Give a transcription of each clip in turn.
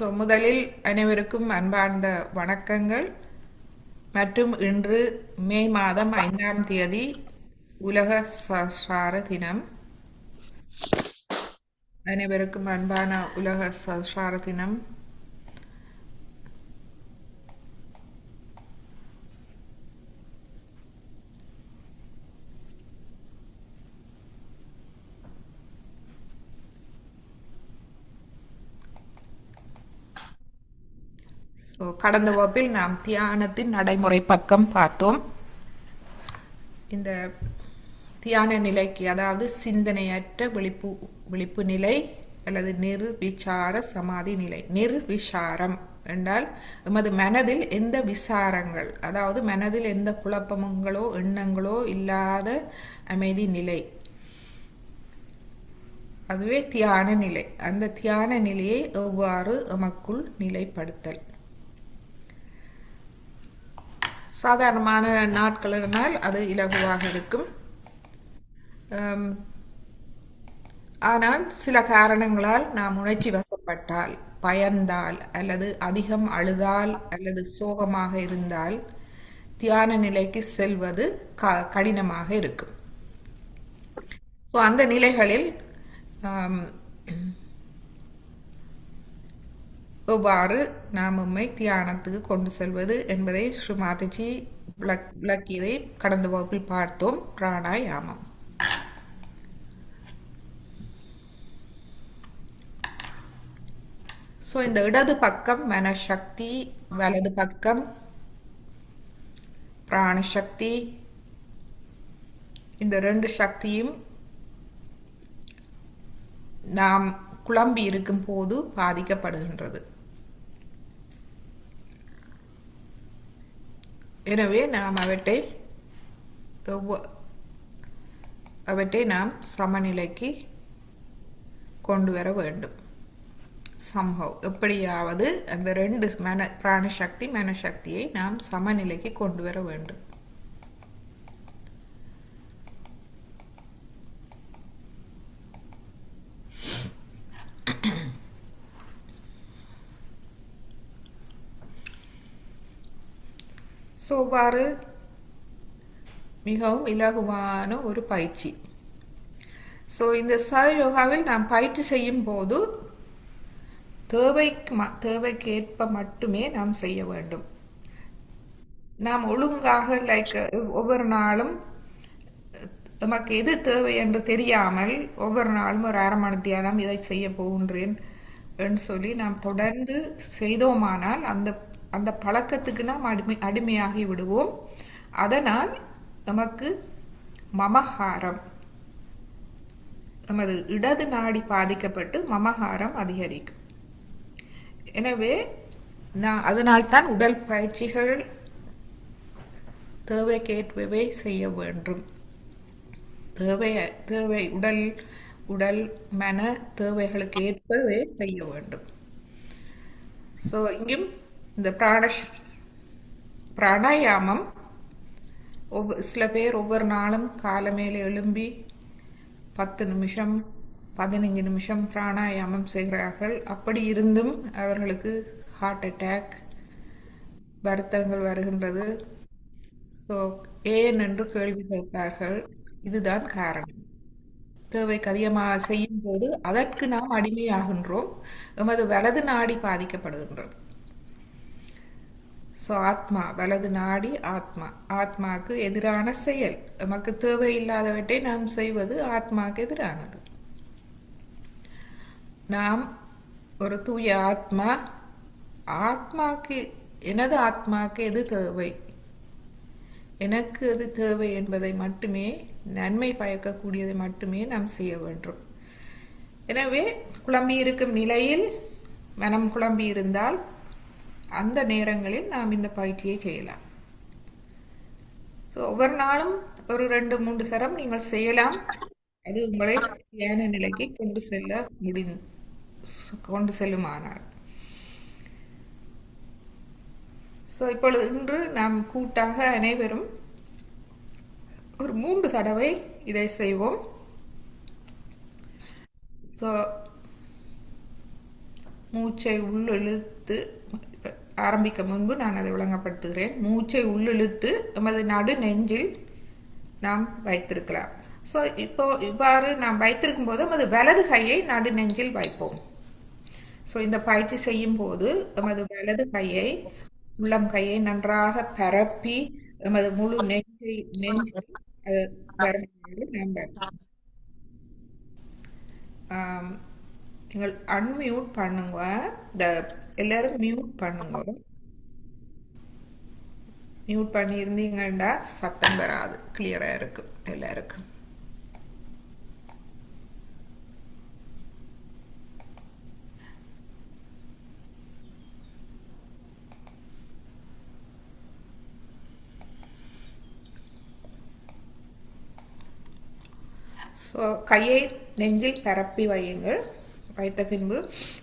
முதலில் அனைவருக்கும் அன்பார்ந்த வணக்கங்கள் மற்றும் இன்று மே மாதம் 5ஆம் தேதி உலக சஹ்ரார தினம். அனைவருக்கும் அன்பான உலக சஹ்ரார தினம். கடந்த வகுப்பில் நாம் தியானத்தின் நடைமுறை பக்கம் பார்த்தோம். இந்த தியான நிலைக்கு, அதாவது சிந்தனையற்ற விழிப்பு நிலை அல்லது நிர்விசார சமாதி நிலை. நிர்விசாரம் என்றால் எமது மனதில் எந்த விசாரங்கள், அதாவது மனதில் எந்த குழப்பங்களோ எண்ணங்களோ இல்லாத அமைதி நிலை, அதுவே தியான நிலை. அந்த தியான நிலையை எவ்வாறு எமக்குள் நிலைப்படுத்தல்? சாதாரணமான நாட்களினால் அது இலகுவாக இருக்கும். ஆனால் சில காரணங்களால் நாம் உணர்ச்சி வசப்பட்டால், பயந்தால், அல்லது அதிகம் அழுதால், அல்லது சோகமாக இருந்தால் தியான நிலைக்கு செல்வது கடினமாக இருக்கும். அந்த நிலைகளில் எவ்வாறு நாம் உண்மை தியானத்துக்கு கொண்டு செல்வது என்பதை ஸ்ரீ மாதாஜி விளக்கியதை கடந்த வகுப்பில் பார்த்தோம். பிராணாயாமம். இந்த இடது பக்கம் மனசக்தி, வலது பக்கம் பிராணசக்தி. இந்த ரெண்டு சக்தியும் நாம் குழம்பி இருக்கும் போது பாதிக்கப்படுகின்றது. எனவே நாம் அவற்றை நாம் சமநிலைக்கு கொண்டு வர வேண்டும். சம்பவ் எப்படியாவது அந்த ரெண்டு பிராணசக்தி மனசக்தியை நாம் சமநிலைக்கு கொண்டு வர வேண்டும். இவ்வாறு மிகவும் இலகுவான ஒரு பயிற்சி. இந்த சஹயோகாவில் நாம் பயிற்சி செய்யும் போது தேவைக்கேற்ப மட்டுமே நாம் செய்ய வேண்டும். நாம் ஒழுங்காக ஒவ்வொரு நாளும் நமக்கு எது தேவை என்று தெரியாமல் ஒவ்வொரு நாளும் ஒரு அரை மணி தியானம் இதை செய்ய போகின்றேன் என்று சொல்லி நாம் தொடர்ந்து செய்தோமானால் அந்த பழக்கத்துக்கு நாம் அடிமையாகி விடுவோம். அதனால் நமக்கு மமகாரம், நமது இடது நாடி பாதிக்கப்பட்டு மமகாரம் அதிகரிக்கும். எனவே அதனால்தான் உடல் பயிற்சிகள் தேவைக்கேற்பவே செய்ய வேண்டும். தேவை உடல் மன தேவைகளுக்கு ஏற்பவே செய்ய வேண்டும். இங்கும் இந்த பிராணாயாமம் சில பேர் ஒவ்வொரு நாளும் காலை மேலே எழும்பி 10 நிமிஷம் 15 நிமிஷம் பிராணாயாமம் செய்கிறார்கள். அப்படி இருந்தும் அவர்களுக்கு ஹார்ட் அட்டாக், வருத்தங்கள் வருகின்றது. ஏன் என்று கேள்வி கேட்பார்கள். இதுதான் காரணம். தேவைக்கு அதிகமாக செய்யும் போது அதற்கு நாம் அடிமையாகின்றோம். எமது வலது நாடி பாதிக்கப்படுகின்றது. ஆத்மா, வலது நாடி ஆத்மாவுக்கு எதிரான செயல். நமக்கு தேவையில்லாதவற்றை நாம் செய்வது ஆத்மாவுக்கு எதிரானது. நாம் ஒரு தூய எனது ஆத்மாவுக்கு எது தேவை, எனக்கு எது தேவை என்பதை மட்டுமே, நன்மை பயக்கக்கூடியதை மட்டுமே நாம் செய்ய வேண்டும். எனவே குழம்பி இருக்கும் நிலையில் மனம் குழம்பி இருந்தால் அந்த நேரங்களில் நாம் இந்த பயிற்சியை செய்யலாம். ஒவ்வொரு நாளும் ஒரு 2-3 சரம் நீங்கள் செய்யலாம். அது உங்களை தியான நிலைக்கு கொண்டு செல்லுமானால். இப்பொழுது இன்று நாம் கூட்டாக அனைவரும் ஒரு 3 தடவை இதை செய்வோம். மூச்சை உள்ளிழுத்து ஆரம்பிக்க முன்பு நான் அதை விளங்கப்படுத்துகிறேன். மூச்சை உள்ளிழுத்து நமது நடு நெஞ்சில் நாம் வைத்திருக்கலாம். ஸோ இப்போ இவ்வாறு நாம் வைத்திருக்கும் போது நமது வலது கையை நடு நெஞ்சில் வைப்போம். ஸோ இந்த பயிற்சி செய்யும் போது நமது வலது கையை உள்ளம் கையை நன்றாக பரப்பி நமது முழு நெஞ்சில் வருமாறு நாம் நீங்கள் அன்மியூட் பண்ணுங்க. இந்த எல்லாரும் மியூட் பண்ணுங்க. மியூட் பண்ணியிருந்தீங்கன்னா சத்தம் வராது, கிளியராக இருக்கும் எல்லாருக்கும். ஸோ கையை நெஞ்சில் பரப்பி வையுங்கள். வைத்த பின்பு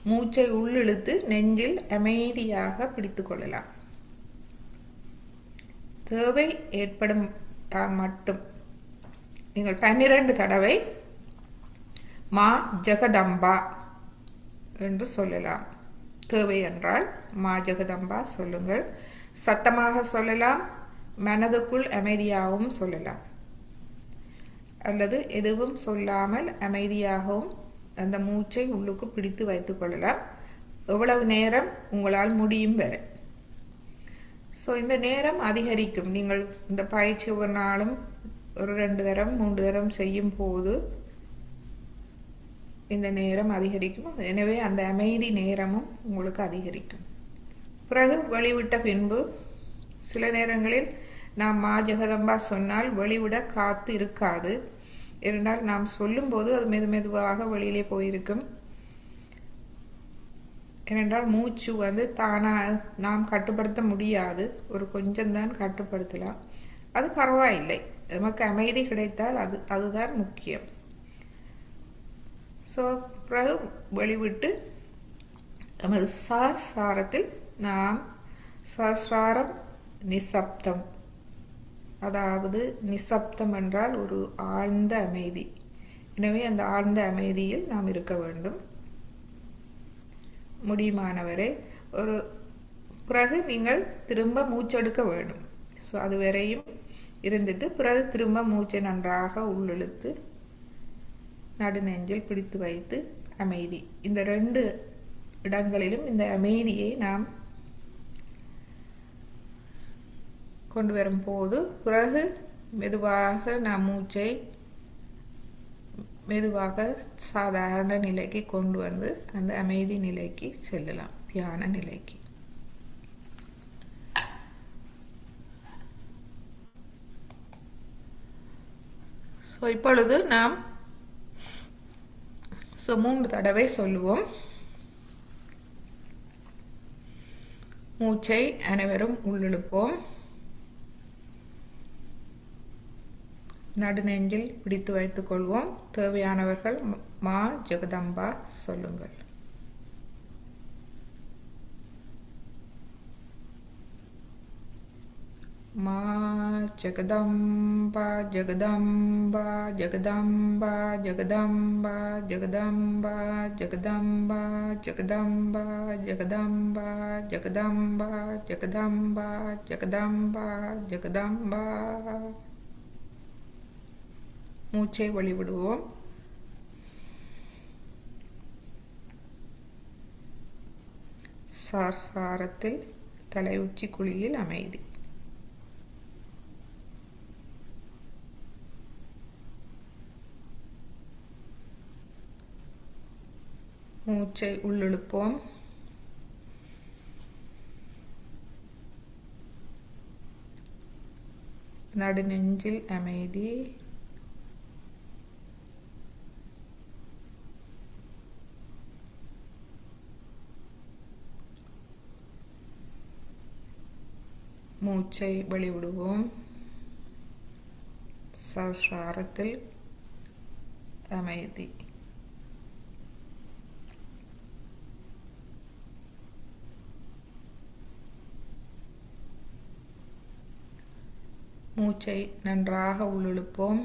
மூச்சை உள்ளிழுத்து நெஞ்சில் அமைதியாக பிடித்து கொள்ளலாம். தேவை ஏற்படும் மட்டும் நீங்கள் 12 தடவை மா ஜெகதம்பா என்று சொல்லலாம். தேவை என்றால் மா ஜெகதம்பா சொல்லுங்கள். சத்தமாக சொல்லலாம், மனதுக்குள் அமைதியாகவும் சொல்லலாம், அல்லது எதுவும் சொல்லாமல் அமைதியாகவும் அந்த மூச்சை உள்ளுக்கு பிடித்து வைத்துக் கொள்ளலாம், எவ்வளவு நேரம் உங்களால் முடியும் வரை. ஸோ இந்த நேரம் அதிகரிக்கும். நீங்கள் இந்த பயிற்சி ஒவ்வொரு நாளும் ஒரு 2 தரம் 3 தரம் செய்யும் போது இந்த நேரம் அதிகரிக்கும். எனவே அந்த அமைதி நேரமும் உங்களுக்கு அதிகரிக்கும். பிறகு வெளிவிட்ட பின்பு சில நேரங்களில் நாம் மா ஜெகதம்பா சொன்னால் வெளிவிட காத்து இருக்காது. ஏனென்றால் நாம் சொல்லும்போது அது மெதுவாக வெளியிலே போயிருக்கும். ஏனென்றால் மூச்சு தானாக நாம் கட்டுப்படுத்த முடியாது, ஒரு கொஞ்சம்தான் கட்டுப்படுத்தலாம். அது பரவாயில்லை, நமக்கு அமைதி கிடைத்தால் அதுதான் முக்கியம். ஸோ பிறகு வெளிவிட்டு நமது சஹஸ்ராரத்தில் நாம் சஹஸ்ராரம் நிசப்தம், அதாவது நிசப்தம் என்றால் ஒரு ஆழ்ந்த அமைதி. எனவே அந்த ஆழ்ந்த அமைதியில் நாம் இருக்க வேண்டும் முடியுமானவரை. ஒரு பிறகு நீங்கள் திரும்ப மூச்செடுக்க வேண்டும். ஸோ அது வரையும் இருந்துட்டு பிறகு திரும்ப மூச்சை நன்றாக உள்ளிழுத்து நடுநெஞ்சில் பிடித்து வைத்து அமைதி. இந்த 2 இடங்களிலும் இந்த அமைதியை நாம் கொண்டு வரும்போது பிறகு மெதுவாக நாம் மூச்சை மெதுவாக சாதாரண நிலைக்கு கொண்டு வந்து அந்த அமைதி நிலைக்கு செல்லலாம், தியான நிலைக்கு. ஸோ இப்பொழுது நாம் 3 தடவை சொல்லுவோம். மூச்சை அனைவரும் உள்ளிழுப்போம். நடுநெஞ்சில் பிடித்து வைத்துக் கொள்வோம். தேவையானவர்கள் மா ஜெகதம்பா சொல்லுங்கள். மா ஜெகதம்பா ஜெகதம்பா ஜெகதம்பா ஜெகதம்பா ஜெகதம்பா ஜெகதம்பா ஜெகதம்பா ஜெகதம்பா ஜெகதம்பா ஜெகதம்பா ஜெகதம்பா ஜெகதம்பா. மூச்சை வெளிவிடுவோம். சஹஸ்ராரத்தில் தலை உச்சி குழியில் அமைதி. மூச்சை உள்ளிழுப்போம். நடுநெஞ்சில் அமைதி. மூச்சை வெளிவிடுவோம். சஹஸ்ராரத்தில் அமைதி. மூச்சை நன்றாக உள்ளிழுப்போம்.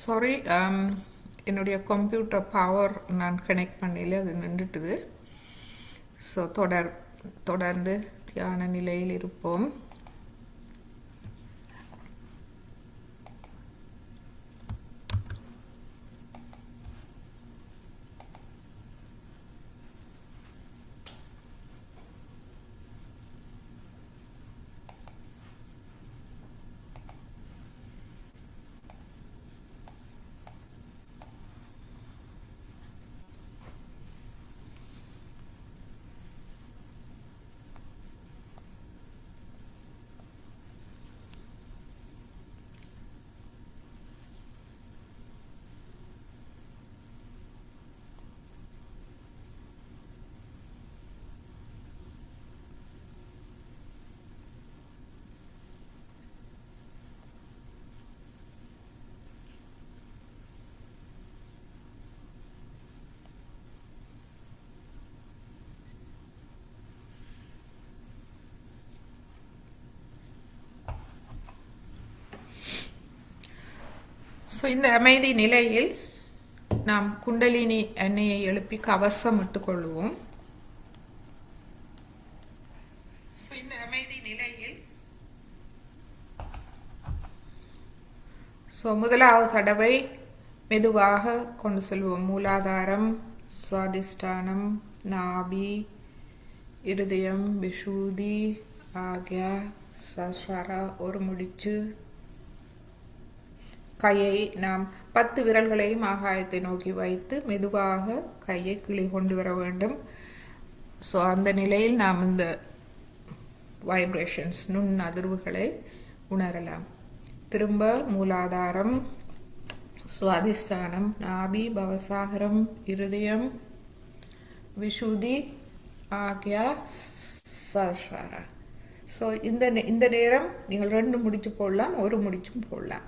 சாரி, என்னுடைய கம்ப்யூட்டர் பவர் நான் கனெக்ட் பண்ணல, அது நின்றுட்டுது. ஸோ தொடர்ந்து தியான நிலையில் இருப்போம். ஸோ இந்த அமைதி நிலையில் நாம் குண்டலினி எண்ணெயை எழுப்பி கவசம் இட்டுக்கொள்வோம். ஸோ இந்த அமைதி நிலையில் முதலாவது தடவை மெதுவாக கொண்டு செல்வோம். மூலாதாரம், சுவாதிஷ்டானம், நாபி, இருதயம், விஷூதி, ஆக்யா, சஹஸ்ராரா, ஒரு முடிச்சு. கையை நாம் 10 விரல்களையும் ஆகாயத்தை நோக்கி வைத்து மெதுவாக கையை கீழே கொண்டு வர வேண்டும். ஸோ அந்த நிலையில் நாம் இந்த வைப்ரேஷன்ஸ், நுண் அதிர்வுகளை உணரலாம். திரும்ப மூலாதாரம், சுவாதிஷ்டானம், நாபி, பவசாகரம், இருதயம், விஷுதி, ஆக்யா, சஹஸ்ராரா. ஸோ இந்த நேரம் நீங்கள் 2 முடிச்சு போடலாம், ஒரு முடிச்சும் போடலாம்.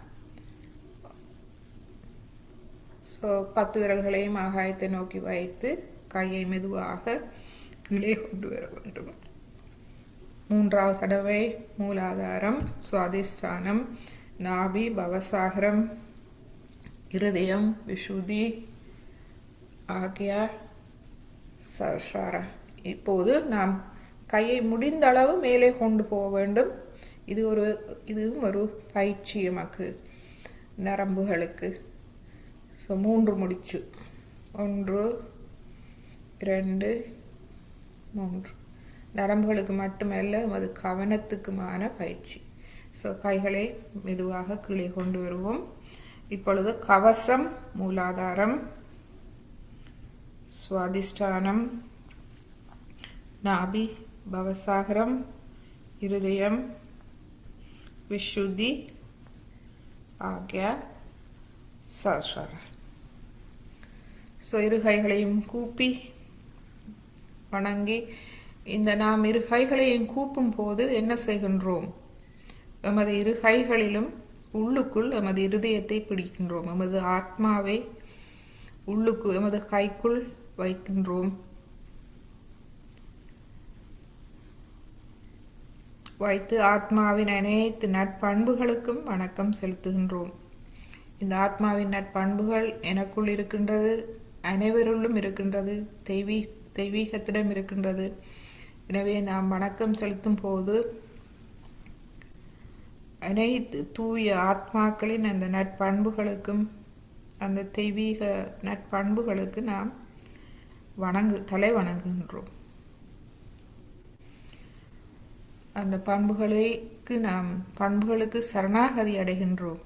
ஸோ 10 விரல்களையும் ஆகாயத்தை நோக்கி வைத்து கையை மெதுவாக கீழே கொண்டு வர வேண்டும். மூன்றாவது தடவை மூலாதாரம், சுவாதிஷ்டானம், நாபி, பவசாகரம், இருதயம், விஷுதி, ஆக்யா, சஹஸ்ராரா. இப்போது நாம் கையை முடிந்த அளவு மேலே கொண்டு போக வேண்டும். இதுவும் ஒரு பயிற்சி நமக்கு, நரம்புகளுக்கு. ஸோ 3 முடிச்சு, 1, 2, 3. நரம்புகளுக்கு மட்டுமல்ல, அது கவனத்துக்குமான பயிற்சி. ஸோ கைகளை மெதுவாக கீழே கொண்டு வருவோம். இப்பொழுது கவசம், மூலாதாரம், சுவாதிஷ்டானம், நாபி, பவசாகரம், இருதயம், விஷுதி, ஆக்யா, சஹஸ்ராரா. ஸோ இரு கைகளையும் கூப்பி வணங்கி, நாம் இரு கைகளையும் கூப்பும் போது என்ன செய்கின்றோம்? எமது இரு கைகளிலும் உள்ளுக்குள் எமது இருதயத்தை பிடிக்கின்றோம். எமது ஆத்மாவை உள்ளுக்கு எமது கைக்குள் வைக்கின்றோம். வைத்து ஆத்மாவின் அனைத்து நற்பண்புகளுக்கும் வணக்கம் செலுத்துகின்றோம். இந்த ஆத்மாவின் நற்பண்புகள் எனக்குள் இருக்கின்றது, அனைவருள்ளும் இருக்கின்றது, தெய்வீகத்திடம் இருக்கின்றது. எனவே நாம் வணக்கம் செலுத்தும் போது அனைத்து தூய ஆத்மாக்களின் அந்த நற்பண்புகளுக்கும், அந்த தெய்வீக நற்பண்புகளுக்கு நாம் தலை வணங்குகின்றோம். அந்த பண்புகளுக்கு சரணாகதி அடைகின்றோம்.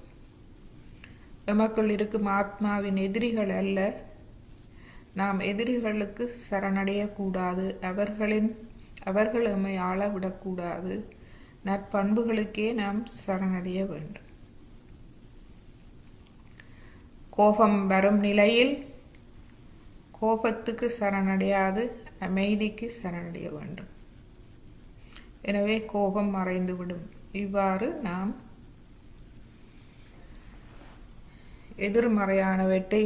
எமக்குள் இருக்கும் ஆத்மாவின் எதிரிகள் அல்ல. நாம் எதிரிகளுக்கு சரணடையக்கூடாது. அவர்கள் எம்மை ஆள விடக்கூடாது. நற்பண்புகளுக்கே நாம் சரணடைய வேண்டும். கோபம் வரும் நிலையில் கோபத்துக்கு சரணடையாது, அமைதிக்கு சரணடைய வேண்டும். எனவே கோபம் மறைந்துவிடும். இவ்வாறு நாம் எதிர்மறையானவற்றை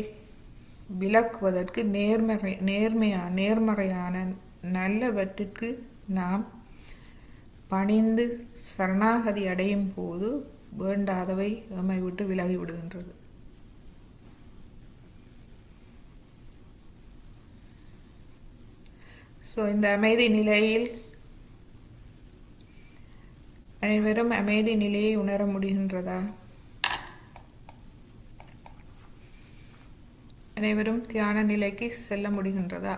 விலக்குவதற்கு நேர்மறையான நல்லவற்றிற்கு நாம் பணிந்து சரணாகதி அடையும் போது வேண்டாதவை எம்மை விட்டு விலகி விடுகின்றது. ஸோ இந்த அமைதி நிலையில் அனைவரும் அமைதி நிலையை உணர முடிகின்றதா? அனைவரும் தியான நிலைக்கு செல்ல முடிகின்றதா?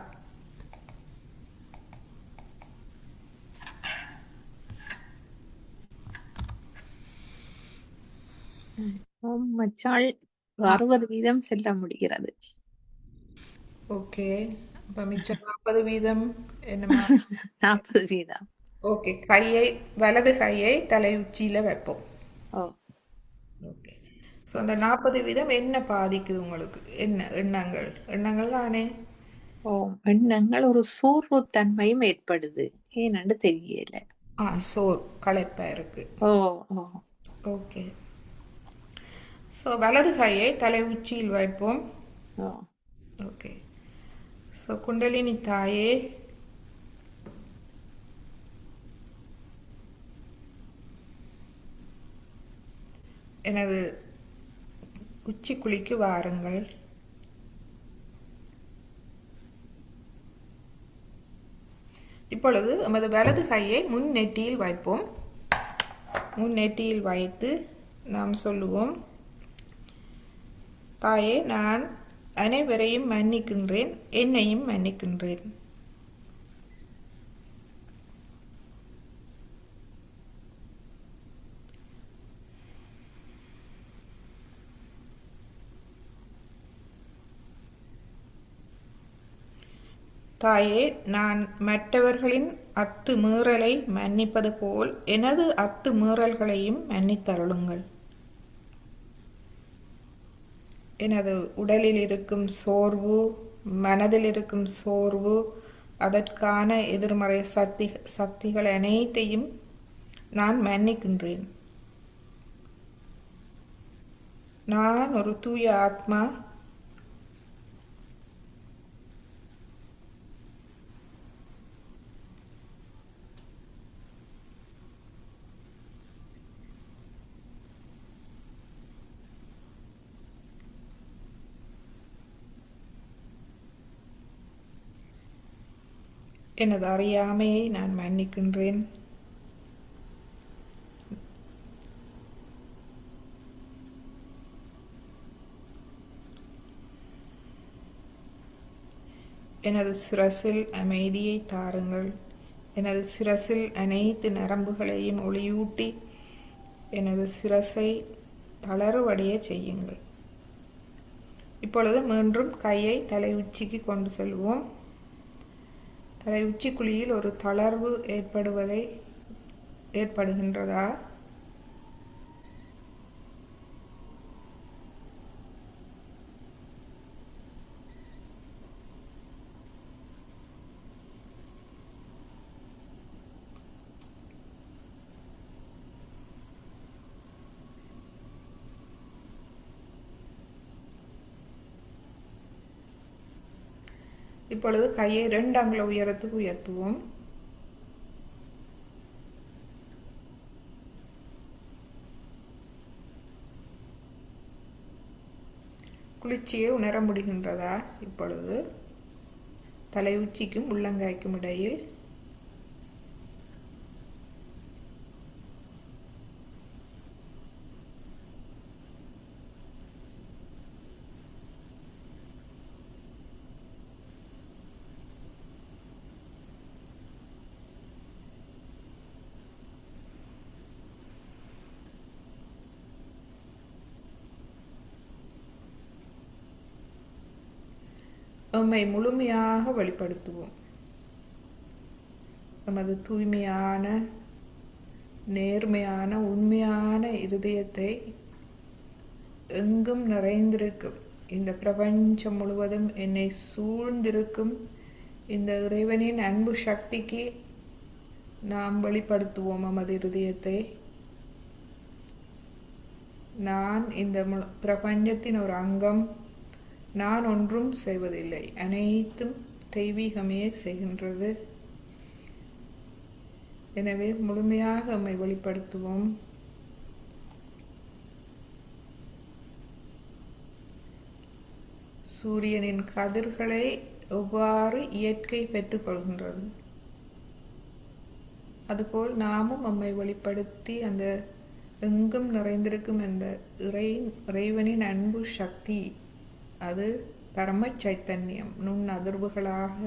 மச்சாள் 60% செல்ல முடிகிறது. ஓகே, அப்போ மிச்சம் 40% என்னமா? 40%. ஓகே, வலது கையை தலை உச்சியில் வைப்போம். ஓ ஓகே, ஸோ அந்த 40% என்ன பாதிக்குது உங்களுக்கு? என்ன எண்ணங்கள்? எண்ணங்கள் தானே. ஓ எண்ணங்கள் ஒரு சோர்வுத்தன்மையும் ஏற்படுது. ஏன்னு தெரியல. களைப்பா இருக்கு. ஓ ஓ ஓகே, ஸோ வலது கையை தலை உச்சியில் வைப்போம். ஓ ஓகே, ஸோ குண்டலினி தாயே, எனது உச்சி குழிக்கு வாருங்கள். இப்பொழுது நமது வலது கையை முன் நெற்றியில் வைப்போம். முன் நெற்றியில் வைத்து நாம் சொல்லுவோம், தாயே, நான் அனைவரையும் மன்னிக்கின்றேன், என்னையும் மன்னிக்கின்றேன். தாயே, நான் மற்றவர்களின் அத்துமீறலை மன்னிப்பது போல் எனது அத்துமீறல்களையும் மன்னித்தருளுங்கள். எனது உடலில் இருக்கும் சோர்வு, மனதில் இருக்கும் சோர்வு, அதற்கான எதிர்மறை சக்திகள் அனைத்தையும் நான் மன்னிக்கின்றேன். நான் ஒரு தூய ஆத்மா. எனது அறியாமையை நான் மன்னிக்கின்றேன். எனது சிரசில் அமைதியை தாருங்கள். எனது சிரசில் அனைத்து நரம்புகளையும் ஒளியூட்டி எனது சிரசை தளர்வடைய செய்யுங்கள். இப்பொழுது மீண்டும் கையை தலை உச்சிக்கு கொண்டு செல்வோம். தலை உச்சி குழியில் ஒரு தளர்வு ஏற்படுகின்றதா? இப்பொழுது கையை 2 அங்குல உயரத்துக்கு உயர்த்துவோம். குளிர்ச்சியை உணர முடிகின்றதா? இப்பொழுது தலை உச்சிக்கும் உள்ளங்காய்க்கும் இடையில் நம்மை முழுமையாக வெளிப்படுத்துவோம். நமது தூய்மையான, நேர்மையான, உண்மையான இருதயத்தை எங்கும் நிறைந்திருக்கும், இந்த பிரபஞ்சம் முழுவதும் என்னை சூழ்ந்திருக்கும் இந்த இறைவனின் அன்பு சக்திக்கு நாம் வெளிப்படுத்துவோம் நமது இருதயத்தை. நான் இந்த பிரபஞ்சத்தின் ஒரு அங்கம். நான் ஒன்றும் செய்வதில்லை, அனைத்தும் தெய்வீகமே செய்கின்றது. எனவே முழுமையாக நம்மை வெளிப்படுத்துவோம். சூரியனின் கதிர்களை எவ்வாறு இயற்கை பெற்றுக்கொள்கின்றது, அதுபோல் நாமும் நம்மை வெளிப்படுத்தி அந்த எங்கும் நிறைந்திருக்கும் அந்த இறைவனின் அன்பு சக்தி, அது பரம சைத்தன்யம் நுண் அதிர்வுகளாக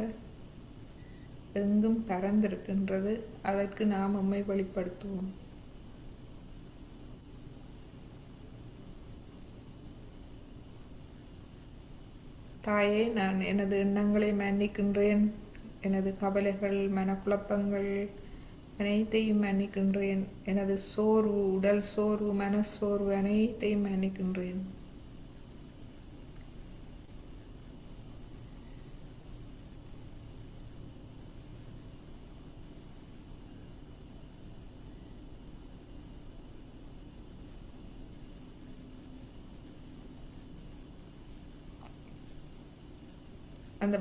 எங்கும் பரந்திருக்கின்றது. அதற்கு நாம் நம்மை வெளிப்படுத்துவோம். தாயே, நான் எனது எண்ணங்களை மன்னிக்கின்றேன். எனது கவலைகள், மனக்குழப்பங்கள் அனைத்தையும் மன்னிக்கின்றேன். எனது சோர்வு, உடல் சோர்வு, மனச்சோர்வு அனைத்தையும் மன்னிக்கின்றேன். அந்த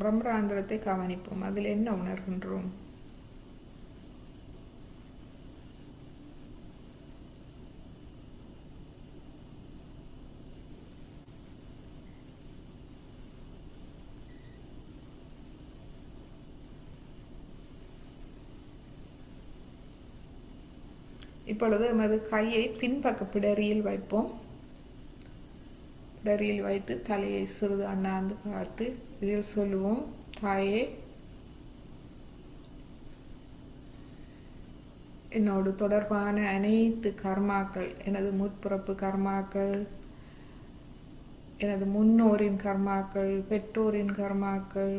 பிரம்மராந்திரத்தை கவனிப்போம். அதில் என்ன உணர்கின்றோம்? இப்பொழுது எமது கையை பின்பக்க பிடரியில் வைப்போம். பிடரியில் வைத்து தலையை சிறிது அண்ணாந்து பார்த்து இதில் சொல்லுவோம்: தாயே, என்னோடு தொடர்பான அனைத்து கர்மாக்கள், எனது முற்பிறப்பு கர்மாக்கள், எனது முன்னோரின் கர்மாக்கள், பெற்றோரின் கர்மாக்கள்,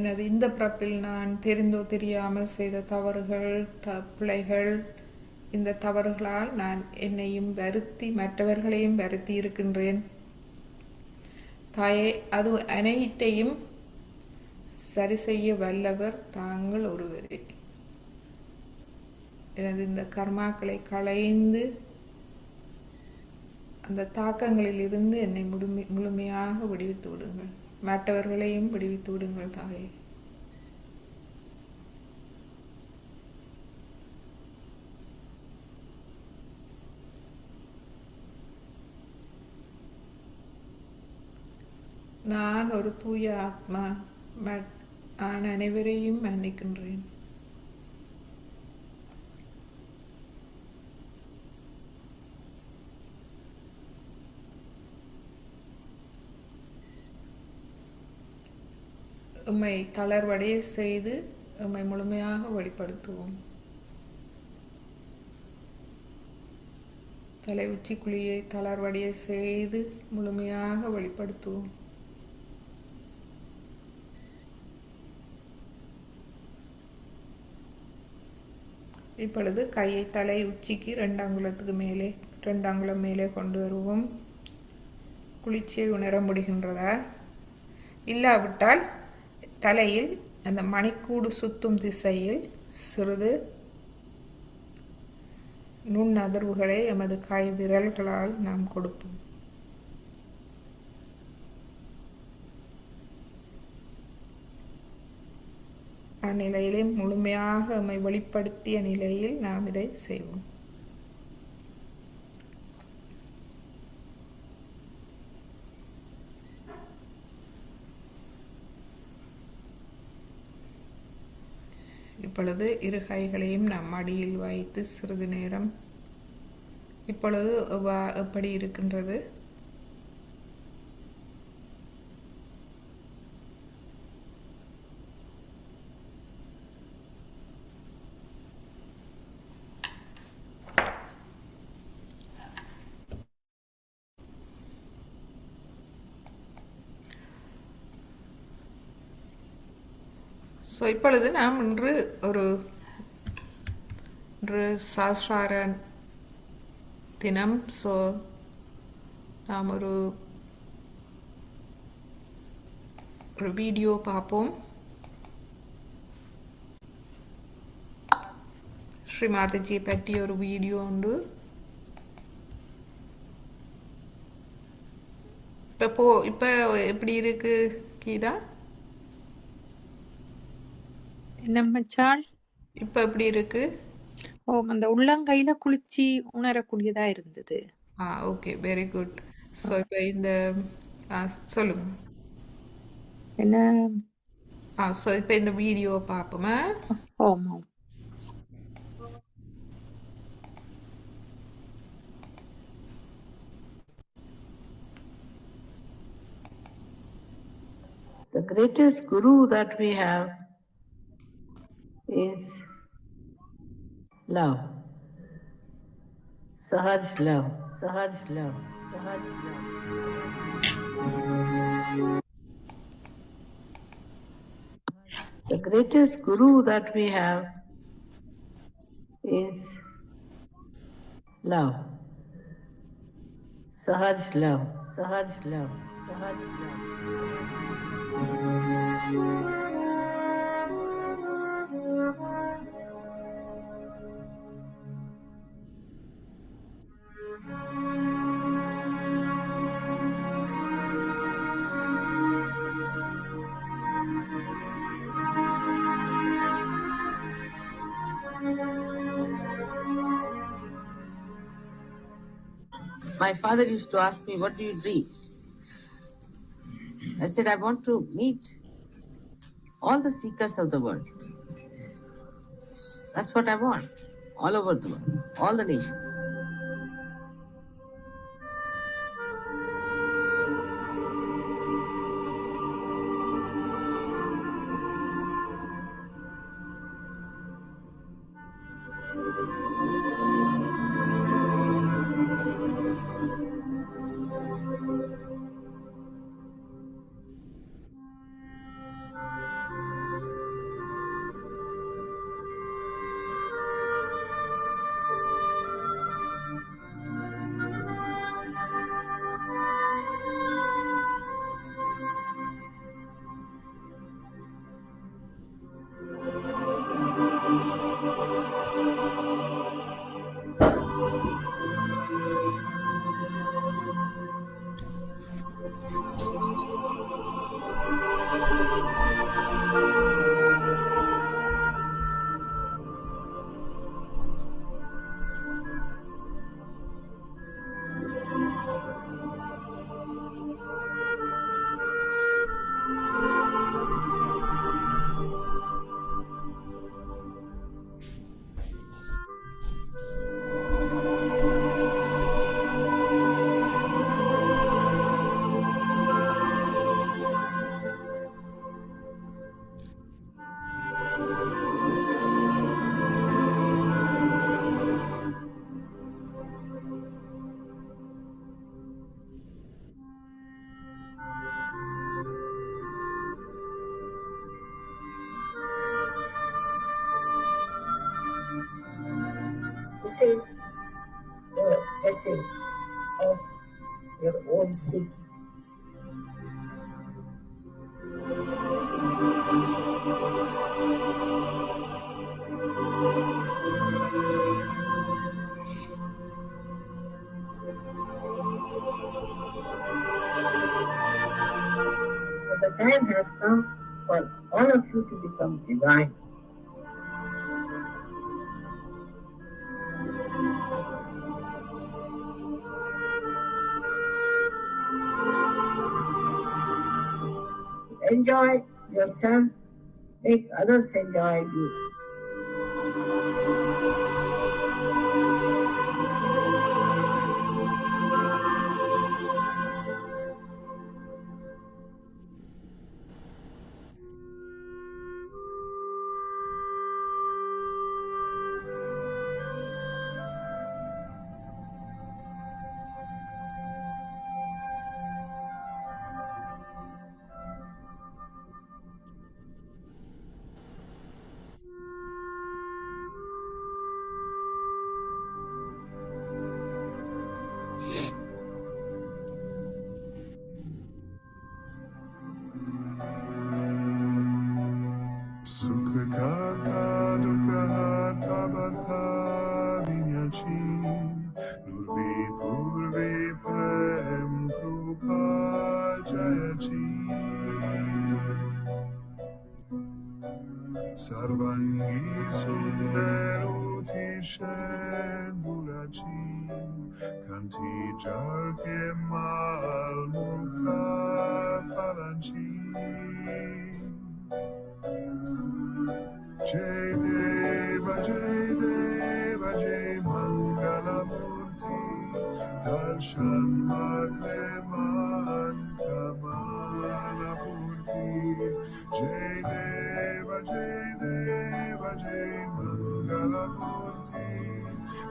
எனது இந்த பிறப்பில் நான் தெரிந்தோ தெரியாமல் செய்த தவறுகள், பிழைகள், இந்த தவறுகளால் நான் என்னையும் வருத்தி மற்றவர்களையும் வருத்தி இருக்கின்றேன். தாயே, அது அனைத்தையும் சரி செய்ய வல்லவர் தாங்கள் ஒருவரே. எனது இந்த கர்மாக்களை களைந்து அந்த தாக்கங்களில் இருந்து என்னை முழுமையாக விடுவித்து விடுங்கள். மற்றவர்களையும் விடுவித்து விடுங்கள் தாயே. நான் ஒரு தூய ஆத்மா. நான் அனைவரையும் மன்னிக்கின்றேன். உம்மை தளர்வடைய செய்து உம்மை முழுமையாக வெளிப்படுத்துவோம். தலை உச்சி குழியை தளர்வடைய செய்து முழுமையாக வெளிப்படுத்துவோம். இப்பொழுது கையை தலை உச்சிக்கு 2 அங்குலம் மேலே கொண்டு வருவோம். குளிர்ச்சியை உணர முடிகின்றதா? இல்லாவிட்டால் தலையில் அந்த மணிக்கூடு சுத்தும் திசையில் சிறிது நுண் அதிர்வுகளை எமது கை விரல்களால் நாம் கொடுப்போம். அந்நிலையிலே முழுமையாக நம்மை வெளிப்படுத்திய நிலையில் நாம் இதை செய்வோம். இப்பொழுது இரு கைகளையும் நம் மடியில் வைத்து சிறிது நேரம் இப்பொழுது எப்படி இருக்கின்றது? ஸோ இப்பொழுது நாம் இன்று சாஸ்திரார தினம். ஸோ நாம் ஒரு வீடியோ பார்ப்போம். ஸ்ரீ மாதாஜியை பற்றி ஒரு வீடியோ உண்டு. இப்போ எப்படி இருக்கு கீதா? என்னம்மாச்சாள்? இப்போ எப்படி இருக்கு? அந்த உள்ளங்கையில குளிர்ச்சி உணரக்கூடியதா இருந்தது. Okay, very good. ஸோ இப்போ இந்த சொல்லுங்க. என்ன? ஸோ இப்போ இந்த வீடியோ பார்ப்போமா? ஆமாம். The greatest guru that we have is love. Sahaj love, Sahaj love, Sahaj love. The greatest guru that we have is love. Sahaj love, Sahaj love, Sahaj love. My father used to ask me, what do you dream? I said, I want to meet all the seekers of the world. That's what I want, all over the world, all the nations. This is the essence of your own seeking. But the time has come for all of you to become divine. Enjoy yourself, make others enjoy you. Sukha karta dukkha harta bharta vinyachi nurvi purvi prem krupa jayachi sarvangi sundaruti shendurachi Shanti Jalke Mal Mukta Falanchi Jai Deva Jai Mangala Murti Darshan Matre Man Kamala Murti Jai Deva Jai Mangala Murti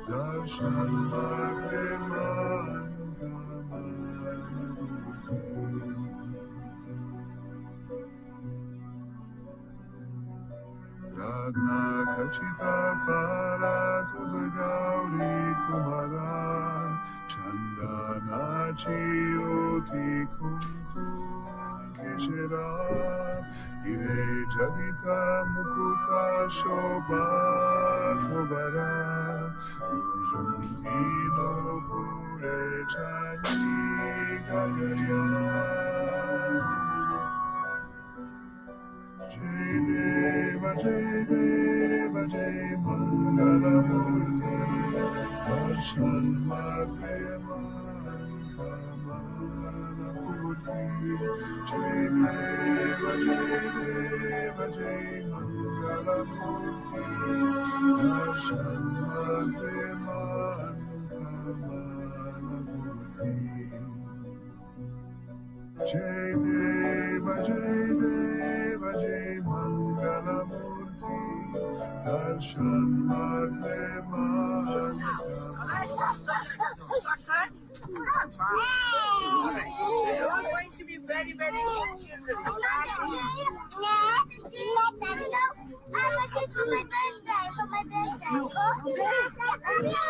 Darshan Matre Man Kamala Murti Ragna Kachita Fara Gauri Kumara Chandana Chiyoti Kumkum Keshara Hire Jadita Mukuta Shobha Tobara Rujundino Pure Chani Gagaria Jai Deva Jai Mangala Murti Darshan Matre Man Kamala Murti Jai Deva Jai Mangala Murti Darshan Matre Man Kamala Murti Jai Deva Jai Mangala Murti Darshan Matre Man You're all going to be very, very good children.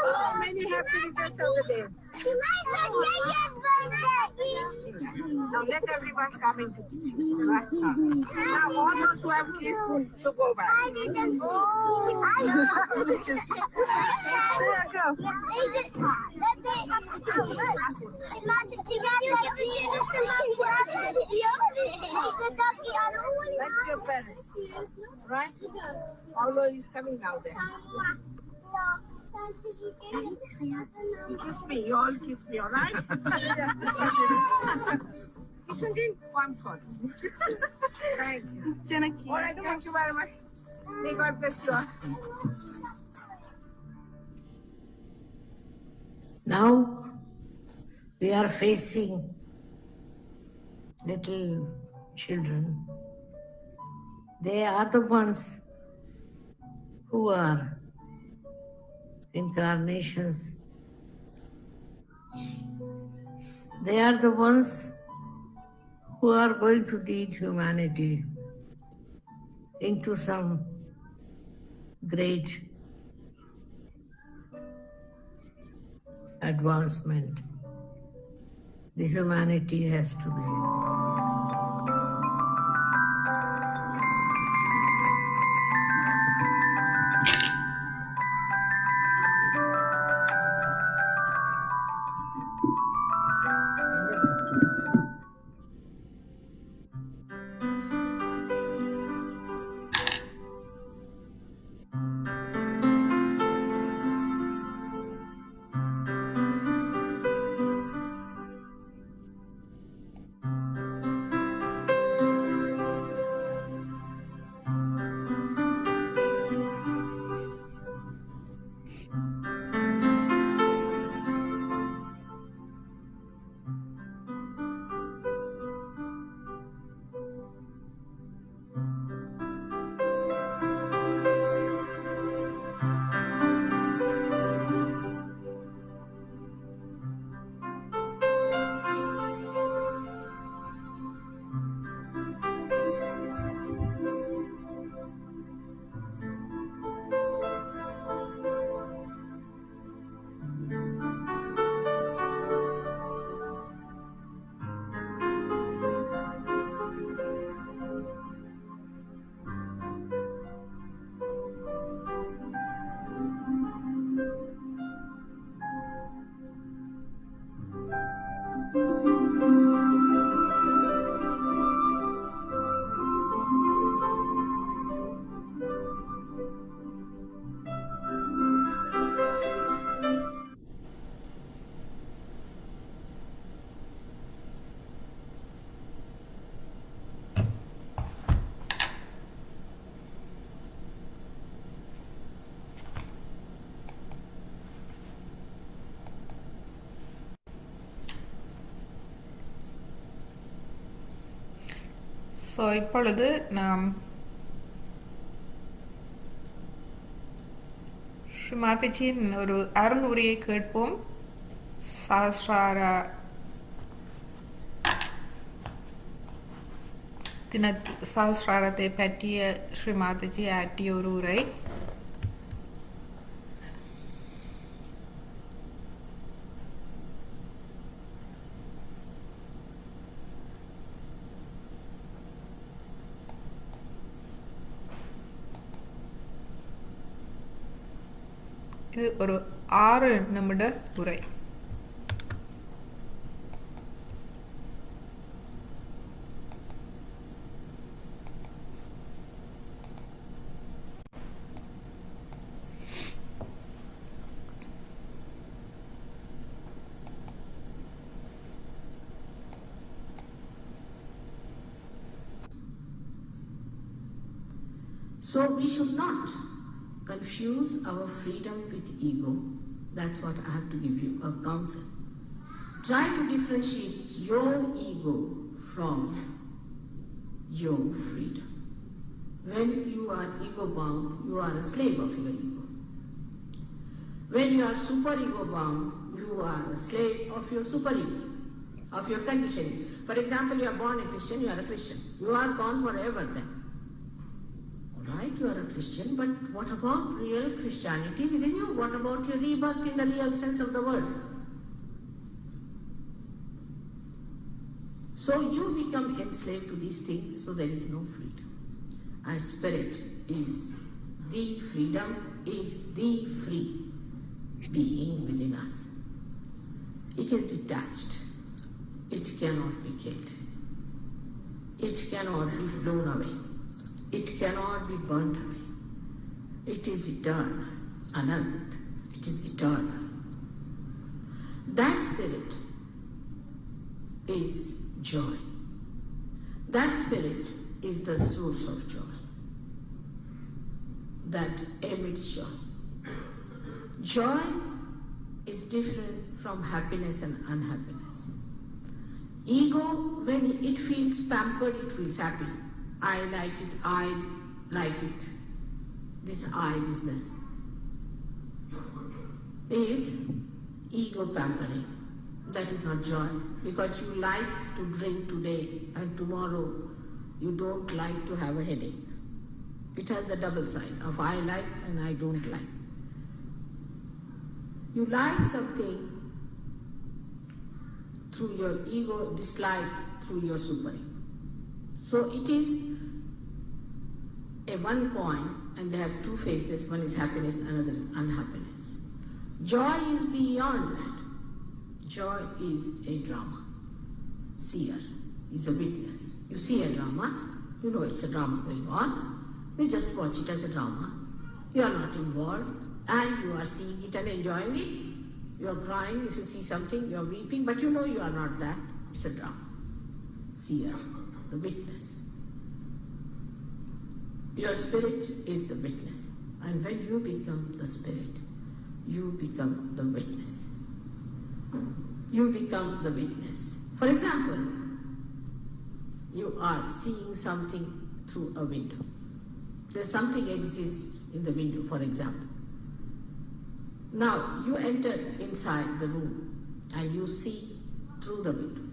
Oh, many happy returns of the day. Now let everyone come into the kitchen. Right now. Now all those who have kids should go back. That's your parents, right? Paulo is coming now then. You kiss me, you all kiss me, all right? Kiss again, one for Thank you. All right, thank you very much. May God bless you all. Now we are facing little children. They are the ones who are incarnations. They are the ones who are going to lead humanity into some great advancement. The humanity has to be. So இப்பொழுது நாம் ஸ்ரீ மாதாஜியின் ஒரு அருள் உரையை கேட்போம். சஹஸ்ரார சஹஸ்ராரத்தை பற்றிய ஸ்ரீ மாதாஜி ஆற்றிய ஒரு உரை. இது ஒரு 6 நிமிட உரை. So we should not confuse our freedom with ego. That's what I have to give you a counsel. Try to differentiate your ego from your freedom. When you are ego bound, you are a slave of your ego. When you are super ego bound, you are a slave of your super ego, of your conditioning. For example, you are born a Christian, you are a Christian. You are gone forever then. Right, you are a Christian, but what about real Christianity within you? What about your rebirth in the real sense of the word? So you become enslaved to these things, so there is no freedom. And spirit is the freedom, is the free being within us. It is detached. It cannot be killed. It cannot be blown away. It cannot be burnt away. It is eternal, Anant. It is eternal. That spirit is joy. That spirit is the source of joy. That emits joy. Joy is different from happiness and unhappiness. Ego, when it feels pampered, it feels happy. I like it, I like it. This I business is ego pampering. That is not joy. Because you like to drink today and tomorrow you don't like to have a headache. It has the double side of I like and I don't like. You like something through your ego, dislike through your super ego. So it is a one coin and they have two faces. One is happiness, another is unhappiness. Joy is beyond that. Joy is a drama. Seer is a witness. You see a drama, you know it's a drama going on. You just watch it as a drama. You are not involved and you are seeing it and enjoying it. You are crying if you see something, you are weeping, but you know you are not that. It's a drama. Seer, the witness. Your spirit is the witness. And when you become the spirit, you become the witness. You become the witness. For example, you are seeing something through a window. There's something exists in the window, for example. Now, you enter inside the room and you see through the window.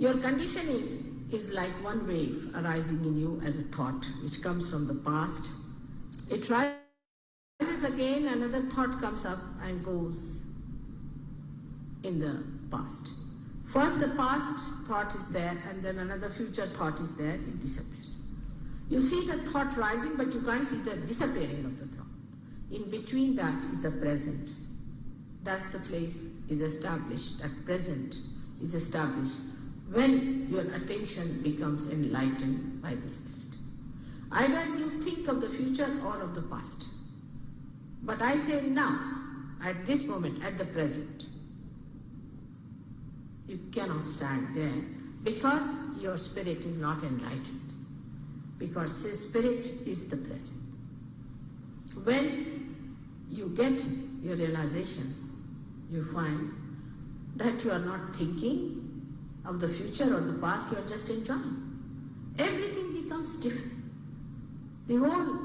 Your conditioning is like one wave arising in you as a thought which comes from the past. It rises again, another thought comes up and goes in the past. First the past thought is there and then another future thought is there, it disappears. You see the thought rising but you can't see the disappearing of the thought. In between that is the present. That's the place is established, that present is established when your attention becomes enlightened by the Spirit. Either you think of the future or of the past. But I say now, at this moment, at the present, you cannot stand there because your spirit is not enlightened. Because spirit is the present. When you get your realization, you find that you are not thinking, of the future or the past, you are just enjoying. Everything becomes different. The whole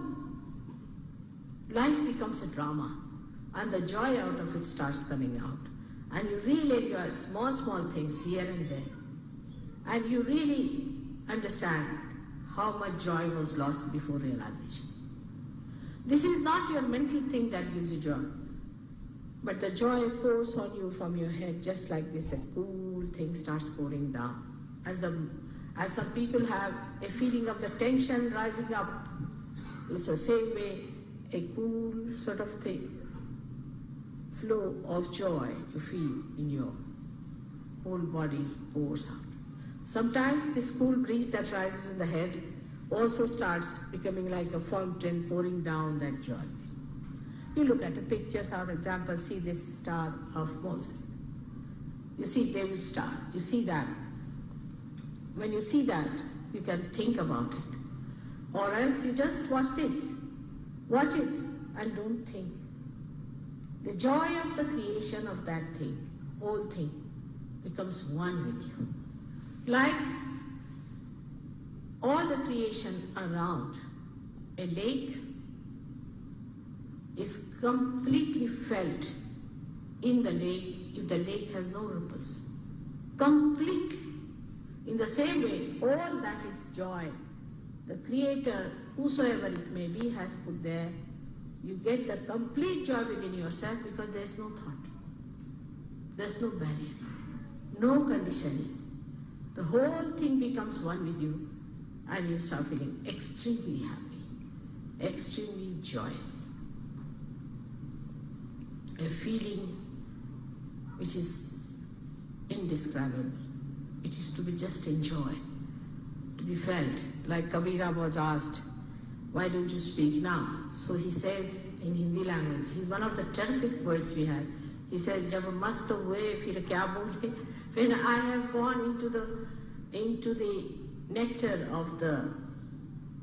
life becomes a drama, and the joy out of it starts coming out. And you really enjoy small, small things here and there. And you really understand how much joy was lost before realization. This is not your mental thing that gives you joy, but the joy pours on you from your head, just like this, a cool thing starts pouring down. As some people have a feeling of the tension rising up, it's the same way a cool sort of thing, flow of joy you feel in your whole body pours out. Sometimes this cool breeze that rises in the head also starts becoming like a fountain pouring down that joy. You look at the pictures, for example, see this star of Moses. You see David's star. You see that. When you see that, you can think about it. Or else you just watch this. Watch it and don't think. The joy of the creation of that thing, whole thing, becomes one with you. Like all the creation around, a lake is completely felt in the lake if the lake has no ripples. Completely. In the same way, all that is joy. The Creator, whosoever it may be, has put there. You get the complete joy within yourself because there is no thought. There's no barrier, no conditioning. The whole thing becomes one with you and you start feeling extremely happy, extremely joyous. A feeling which is indescribable. It is to be just enjoyed, to be felt. Like Kabira was asked, why don't you speak now? So he says in Hindi language, he's one of the terrific words we have. He says, Jab mast hue fir kya bole? When I have gone into the nectar of the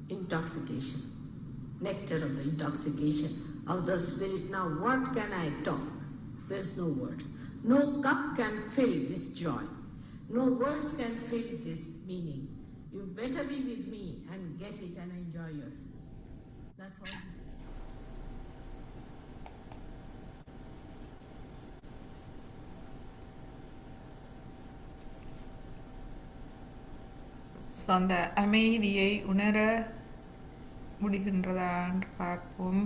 intoxication, of the spirit, now what can I talk? There's no word. No cup can fill this joy. No words can fill this meaning. You better be with me and get it and enjoy yourself. That's all. So அந்த அமைதியை உணர முடிகின்றதா என்று பார்ப்போம்.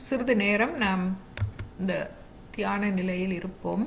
சிறிது நேரம் நாம் இந்த தியான நிலையில் இருப்போம்.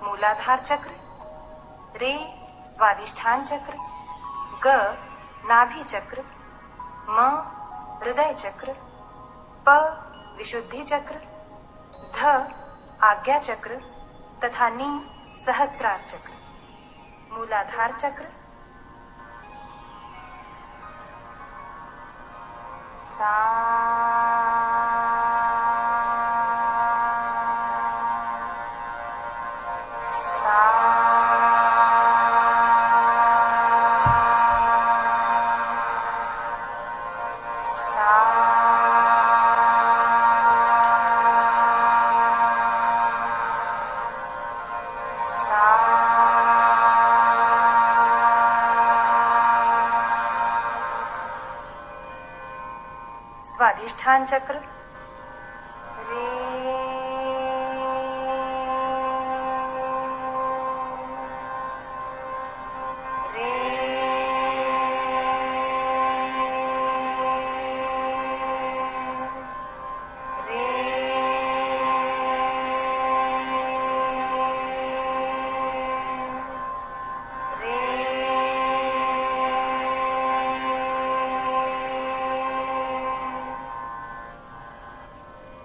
मूलाधार चक्र, रे स्वादिष्ठान चक्र, ग नाभि चक्र, म हृदय चक्र, प विशुद्धि चक्र, ध आज्ञा चक्र तथा नी सहस्रार चक्र. मूलाधार चक्र, सा स्वादिष्ठान चक्र, रे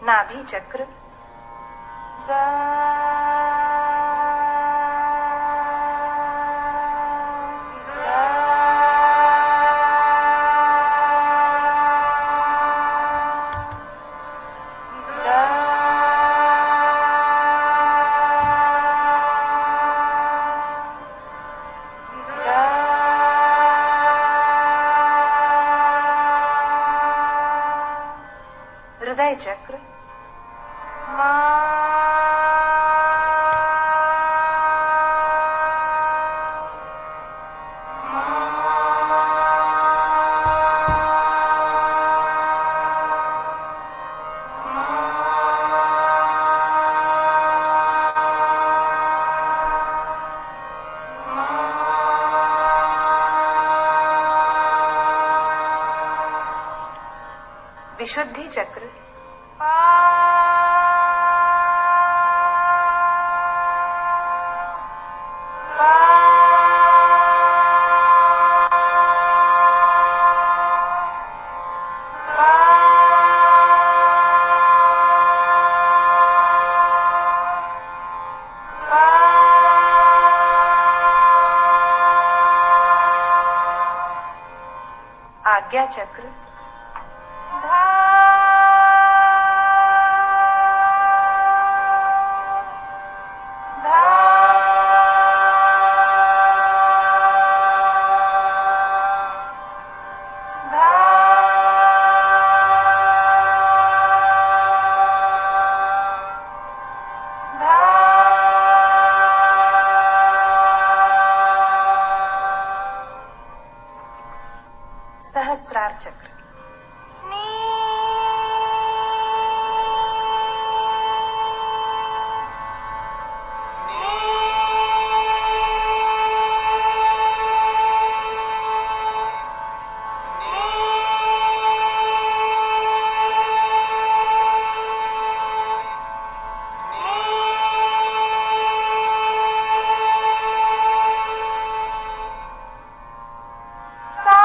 नाभि चक्र, गा हृदय चक्र, मा विशुद्धि चक्र, पा आज्ञा चक्र, धा सहस्रार चक्र, नी सा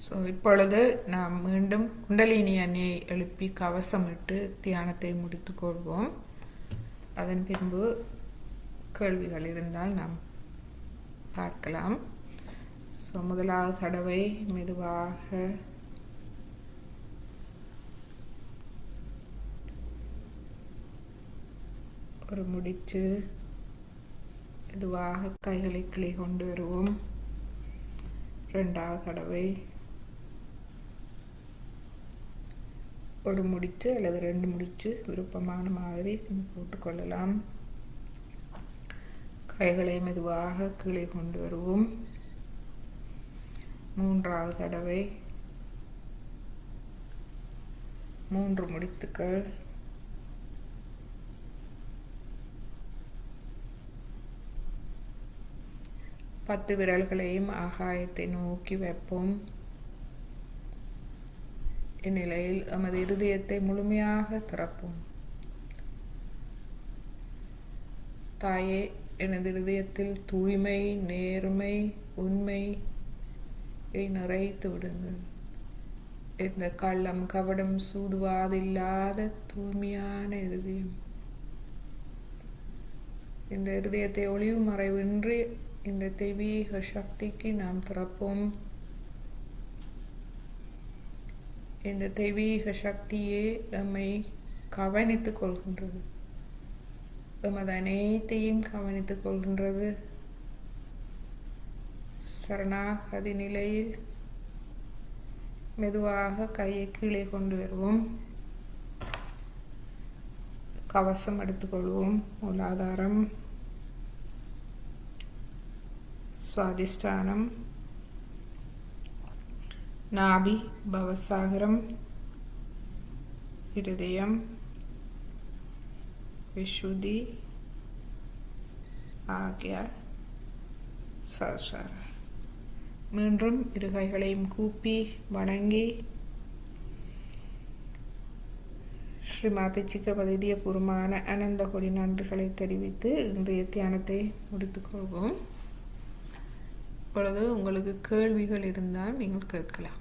ஸோ இப்பொழுது நாம் மீண்டும் குண்டலினி அணியை எழுப்பி கவசமிட்டு தியானத்தை முடித்துக் கொள்வோம். அதன் பின்பு கேள்விகள் இருந்தால் நாம் பார்க்கலாம். ஸோ முதலாவது தடவை மெதுவாக ஒரு முடிச்சு மெதுவாக கைகளை கிளை கொண்டு வருவோம். இரண்டாவது தடவை ஒரு முடிச்சு அல்லது 2 முடிச்சு விருப்பமான மாதிரி போட்டுக்கொள்ளலாம். கைகளை மெதுவாக கீழே கொண்டு வருவோம். மூன்றாவது தடவை 3 முடித்துக்கள். பத்து விரல்களையும் ஆகாயத்தை நோக்கி வைப்போம். இந்நிலையில் நமது இருதயத்தை முழுமையாக திறப்போம். தாயே, எனது இருதயத்தில் தூய்மை, நேர்மை, உண்மை நிறைத்து விடுங்கள். இந்த கள்ளம், கபடம், சூதுவாதில்லாத தூய்மையான இருதயம். இந்த இருதயத்தை ஒளிவு மறைவின்றி இந்த தெய்வீக சக்திக்கு நாம் திறப்போம். இந்த தெய்வீக சக்தியே எம்மை கவனித்துக் கொள்கின்றது. எமது அனைத்தையும் கவனித்துக் கொள்கின்றது. சரணாகதி நிலையில் மெதுவாக கையை கீழே கொண்டு வருவோம். கவசம் எடுத்துக்கொள்வோம். மூலாதாரம், சுவாதிஷ்டானம், நாபி, பவசாகரம், இருதயம், விஷுதி ஆகிய சஹஸ்ரார. மீண்டும் இரு கைகளையும் கூப்பி வணங்கி ஸ்ரீமாதி சிக்கபதி இதயபூர்வமான அனந்த கொடி நன்றிகளை தெரிவித்து இன்றைய தியானத்தை முடித்துக்கொள்வோம். இப்பொழுது உங்களுக்கு கேள்விகள் இருந்தால் நீங்கள் கேட்கலாம்.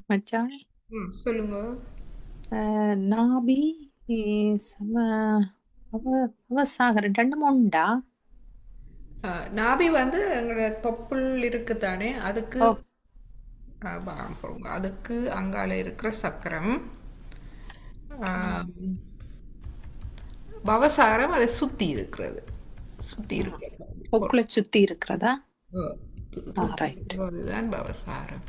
மச்சான், சொல்லுங்க. நாபி சம அவசாகரம் 2 உண்டா? நாபி எங்களோட தொப்புள் இருக்குதானே, அதுக்கு ஓ, அதுக்கு அங்கால இருக்கிற சக்கரம். பவசாரம் அதை சுத்தி இருக்கிறது. சுத்தி இருக்கிறது பொக்குளை சுத்தி இருக்கிறதா? ரைட். அதுதான் பவசாரம்.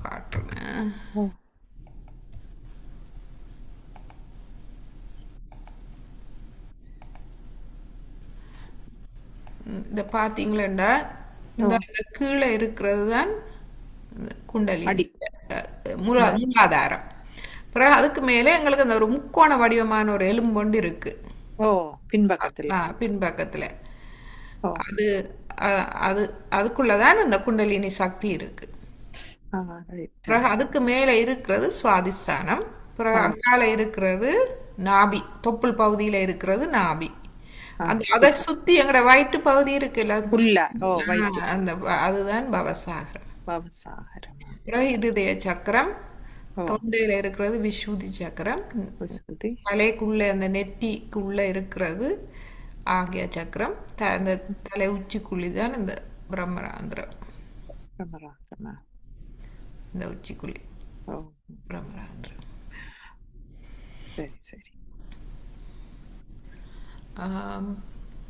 காட்டுறேன். இத பாத்தீங்களா, இந்த கீழே இருக்கிறது தான் குண்டலினி மூலாதாரம். பிறகு அதுக்கு மேலே எங்களுக்கு அந்த ஒரு முக்கோண வடிவமான ஒரு எலும்பு ஒன்று இருக்கு. ஓ, பின்பக்கத்துல. பின்பக்கத்துல அது அது அதுக்குள்ளதான் அந்த குண்டலினி சக்தி இருக்கு. பிறகு அதுக்கு மேல இருக்கிறது சுவாதிஷ்டானம். பிறகு அங்கால இருக்கிறது நாபி, தொப்புள் பகுதியில இருக்கிறது நாபி. அதை சுத்தி எங்கட வயிற்று பகுதி இருக்குல்ல, அந்த அதுதான் பவசாகரம். பிறகு இருதய சக்கரம், தொண்டையில இருக்கிறது விசுதி சக்கரம், தலைக்குள்ள அந்த நெத்திக்குள்ள இருக்கிறது ஆகிய சக்கரம், அந்த தலை உச்சிக்குழிதான் இந்த பிரம்மராந்திரம். இந்த உச்சிக்குழி பிரம்மராந்திரம். சரி சரி.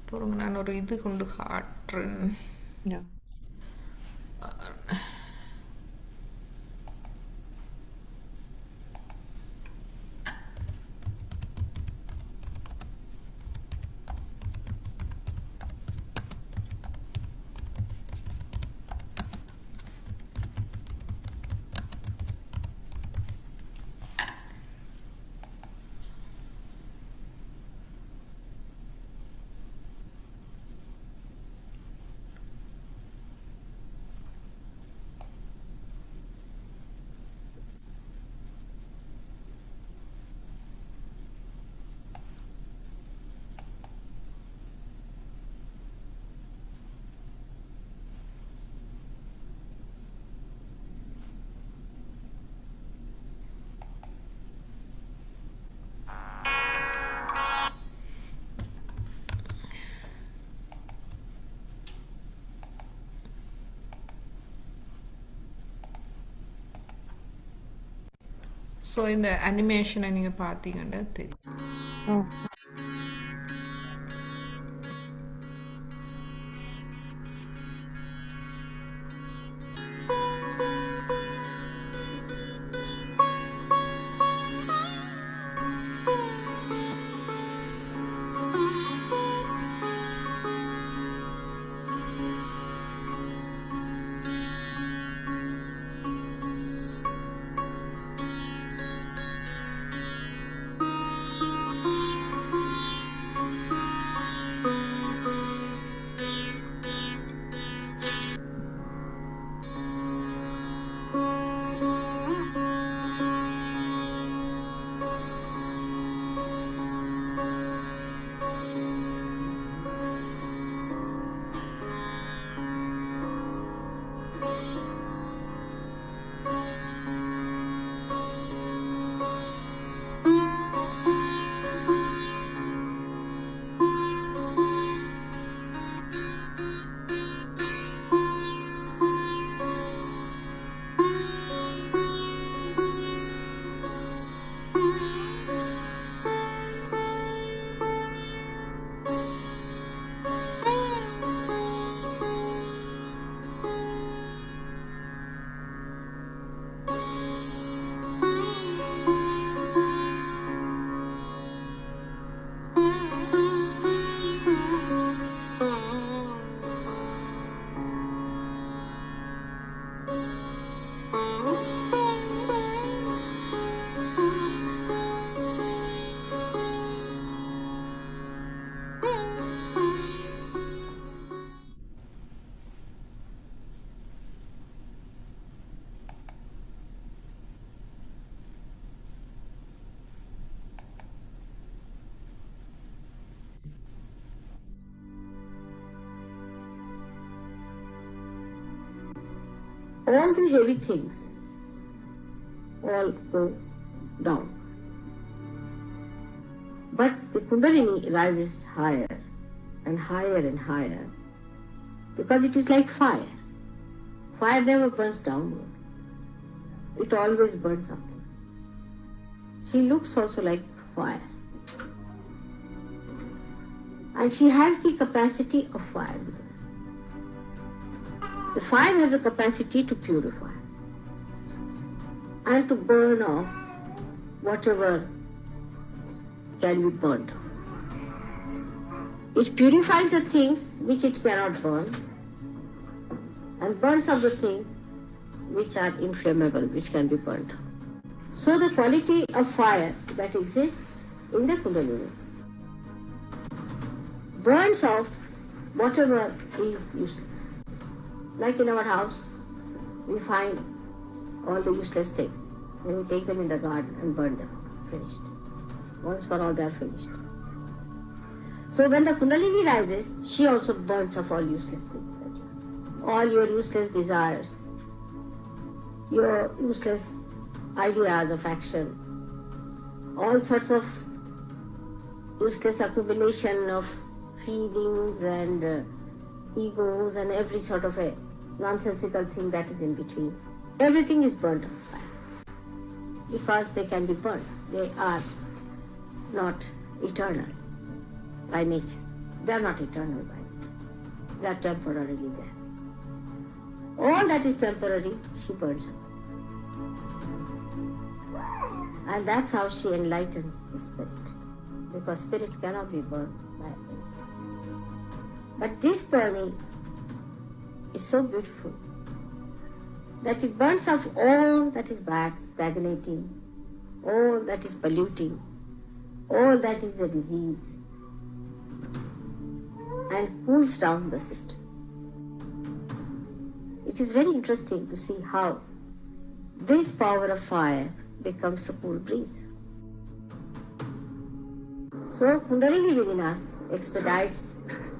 பொறுங்க, நான் ஒரு இது கொண்டு காட்டுறேன். ஸோ இந்த அனிமேஷனை நீங்கள் பார்த்தீங்கன்னா தெரியும். ம். All the heavy things all go down. But the Kundalini rises higher and higher and higher because it is like fire. Fire never burns downward. It always burns upward. She looks also like fire. And she has the capacity of fire. The fire has a capacity to purify and to burn off whatever can be burned off. It purifies the things which it cannot burn and burns off the things which are inflammable, which can be burned off. So the quality of fire that exists in the Kundalini burns off whatever is useless. Like in our house, we find all the useless things. Then we take them in the garden and burn them. Finished. Once for all, they are finished. So when the Kundalini rises, she also burns off all useless things. All your useless desires, your useless ideas of action, all sorts of useless accumulation of feelings and egos and every sort of a nonsensical thing that is in between. Everything is burnt on fire because they can be burnt. They are not eternal by nature. They are not eternal by nature. They are temporarily there. All that is temporary, she burns up. And that's how she enlightens the spirit. Because spirit cannot be burned by anything. But this burning is so beautiful that it burns off all that is bad, stagnating, all that is polluting, all that is a disease, and cools down the system. It is very interesting to see how this power of fire becomes a cool breeze. So Kundalini within us expedites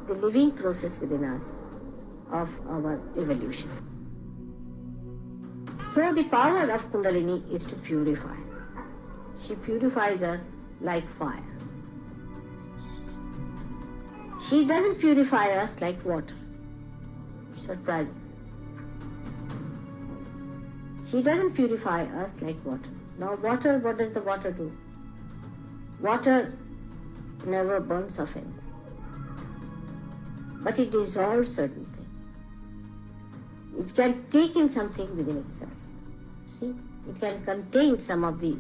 the living process within us of our evolution. So the power of Kundalini is to purify. She purifies us like fire. She doesn't purify us like water. Surprising. She doesn't purify us like water. Now water, what does the water do? Water never burns off anything, but it dissolves certain things. It can take in something within itself. See, it can contain some of the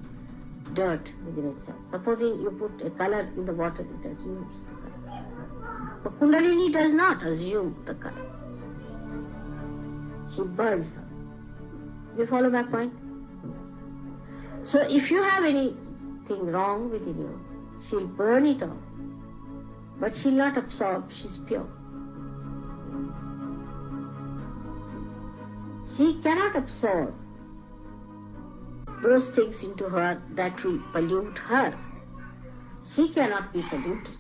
dirt within itself. Supposing you put a color in the water, it assumes the color. But Kundalini does not assume the color. She burns her. You follow my point? So if you have anything wrong within you, she'll burn it off. But she'll not absorb, she's pure. She cannot absorb those things into her that will pollute her. She cannot be polluted.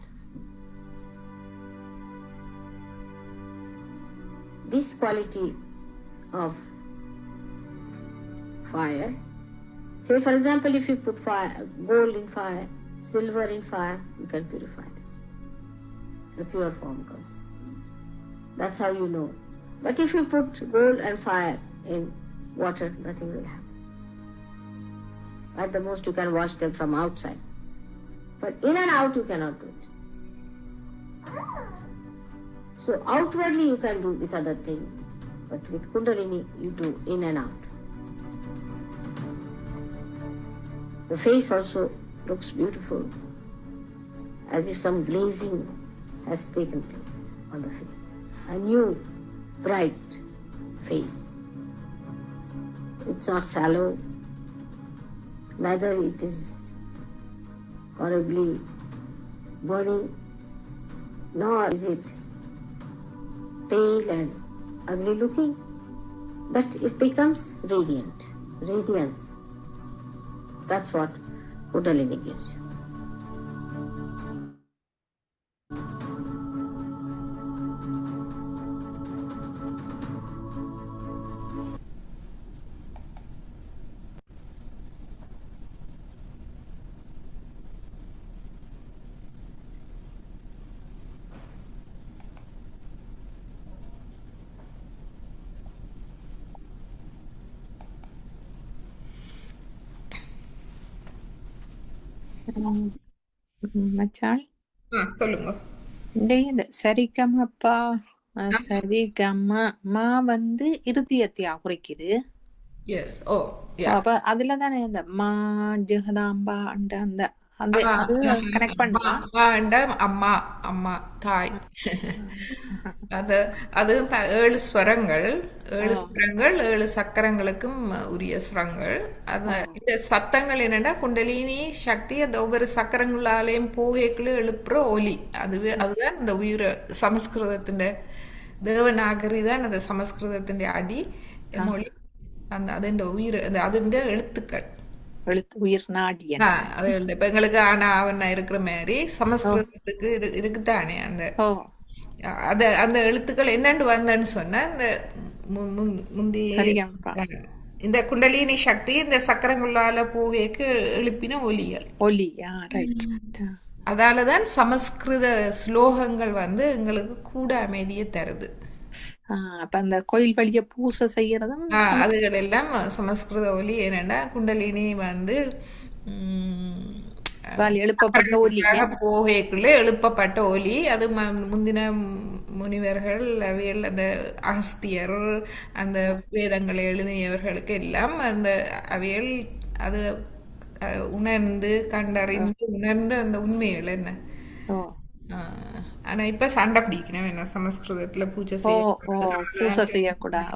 This quality of fire, say for example, if you put fire, gold in fire, silver in fire, you can purify it. The pure form comes. That's how you know. But if you put gold and fire in water, nothing will happen. At the most, you can wash them from outside. But in and out, you cannot do it. So outwardly, you can do with other things. But with Kundalini, you do in and out. The face also looks beautiful, as if some glazing has taken place on the face. A new, bright face. It's not sallow, neither it is horribly burning, nor is it pale and ugly looking, but it becomes radiant, radiance. That's what Kundalini gives you. மச்சான் சொல்லுங்க. இந்த சரிகமப்பா சரிகம மா வந்து இருதயத்தை குறிக்குது. S. ஓ யா. அப்ப அதுல தானே இந்த மா ஜெகதாம்பா அந்த அந்த அது கனெக்ட் பண்ணுமா? அம்மா அம்மா தாய். அது அது 7 ஸ்வரங்கள், 7 ஸ்வரங்கள், 7 சக்கரங்களுக்கும் உரிய ஸ்வரங்கள். அது இந்த சத்தங்கள் என்னன்னா குண்டலினி சக்தி அந்த ஒவ்வொரு சக்கரங்களாலேயும் போகைக்குள்ள எழுப்புற ஒலி. அதுதான் இந்த உயிர சமஸ்கிருதத்தின் தேவநாகரி தான் அந்த சமஸ்கிருதத்தின் அடி மொழி. அந்த അതിന്റെ உயிர் അതിന്റെ எழுத்துக்கள் உயிர் நாடி. அது இப்ப எங்களுக்கு ஆனா அவனா இருக்கிற மாதிரி சமஸ்கிருதத்துக்கு இருக்குதானே அந்த அந்த எழுத்துக்கள் என்னன்னு வந்தேன்னு சொன்னா இந்த முந்தைய இந்த குண்டலினி சக்தி இந்த சக்கரங்களால போகைக்கு எழுப்பின ஒலிகள் ஒலியா. ரைட். அதாலதான் சமஸ்கிருத ஸ்லோகங்கள் வந்து எங்களுக்கு கூட அமைதியை தருது. அப்ப அந்த கோயில் வழிய பூசை செய்யறதும் அதுகள் எல்லாம் சமஸ்கிருத ஒலி. என்னன்னா குண்டலினி வந்து எழுப்பப்பட்ட ஒலி, போகைக்குள்ள எழுப்பப்பட்ட ஒலி. அது முந்தின முனிவர்கள் அவைகள் அந்த அகஸ்தியர் அந்த வேதங்களை எழுதியவர்களுக்கு எல்லாம் அந்த அவைகள் அது உணர்ந்து கண்டறிந்து உணர்ந்து அந்த உண்மைகள் என்ன. ஆனா இப்ப சண்டை பிடிக்கணும் என்ன சமஸ்கிருதத்துல பூஜை செய்யக்கூடாது.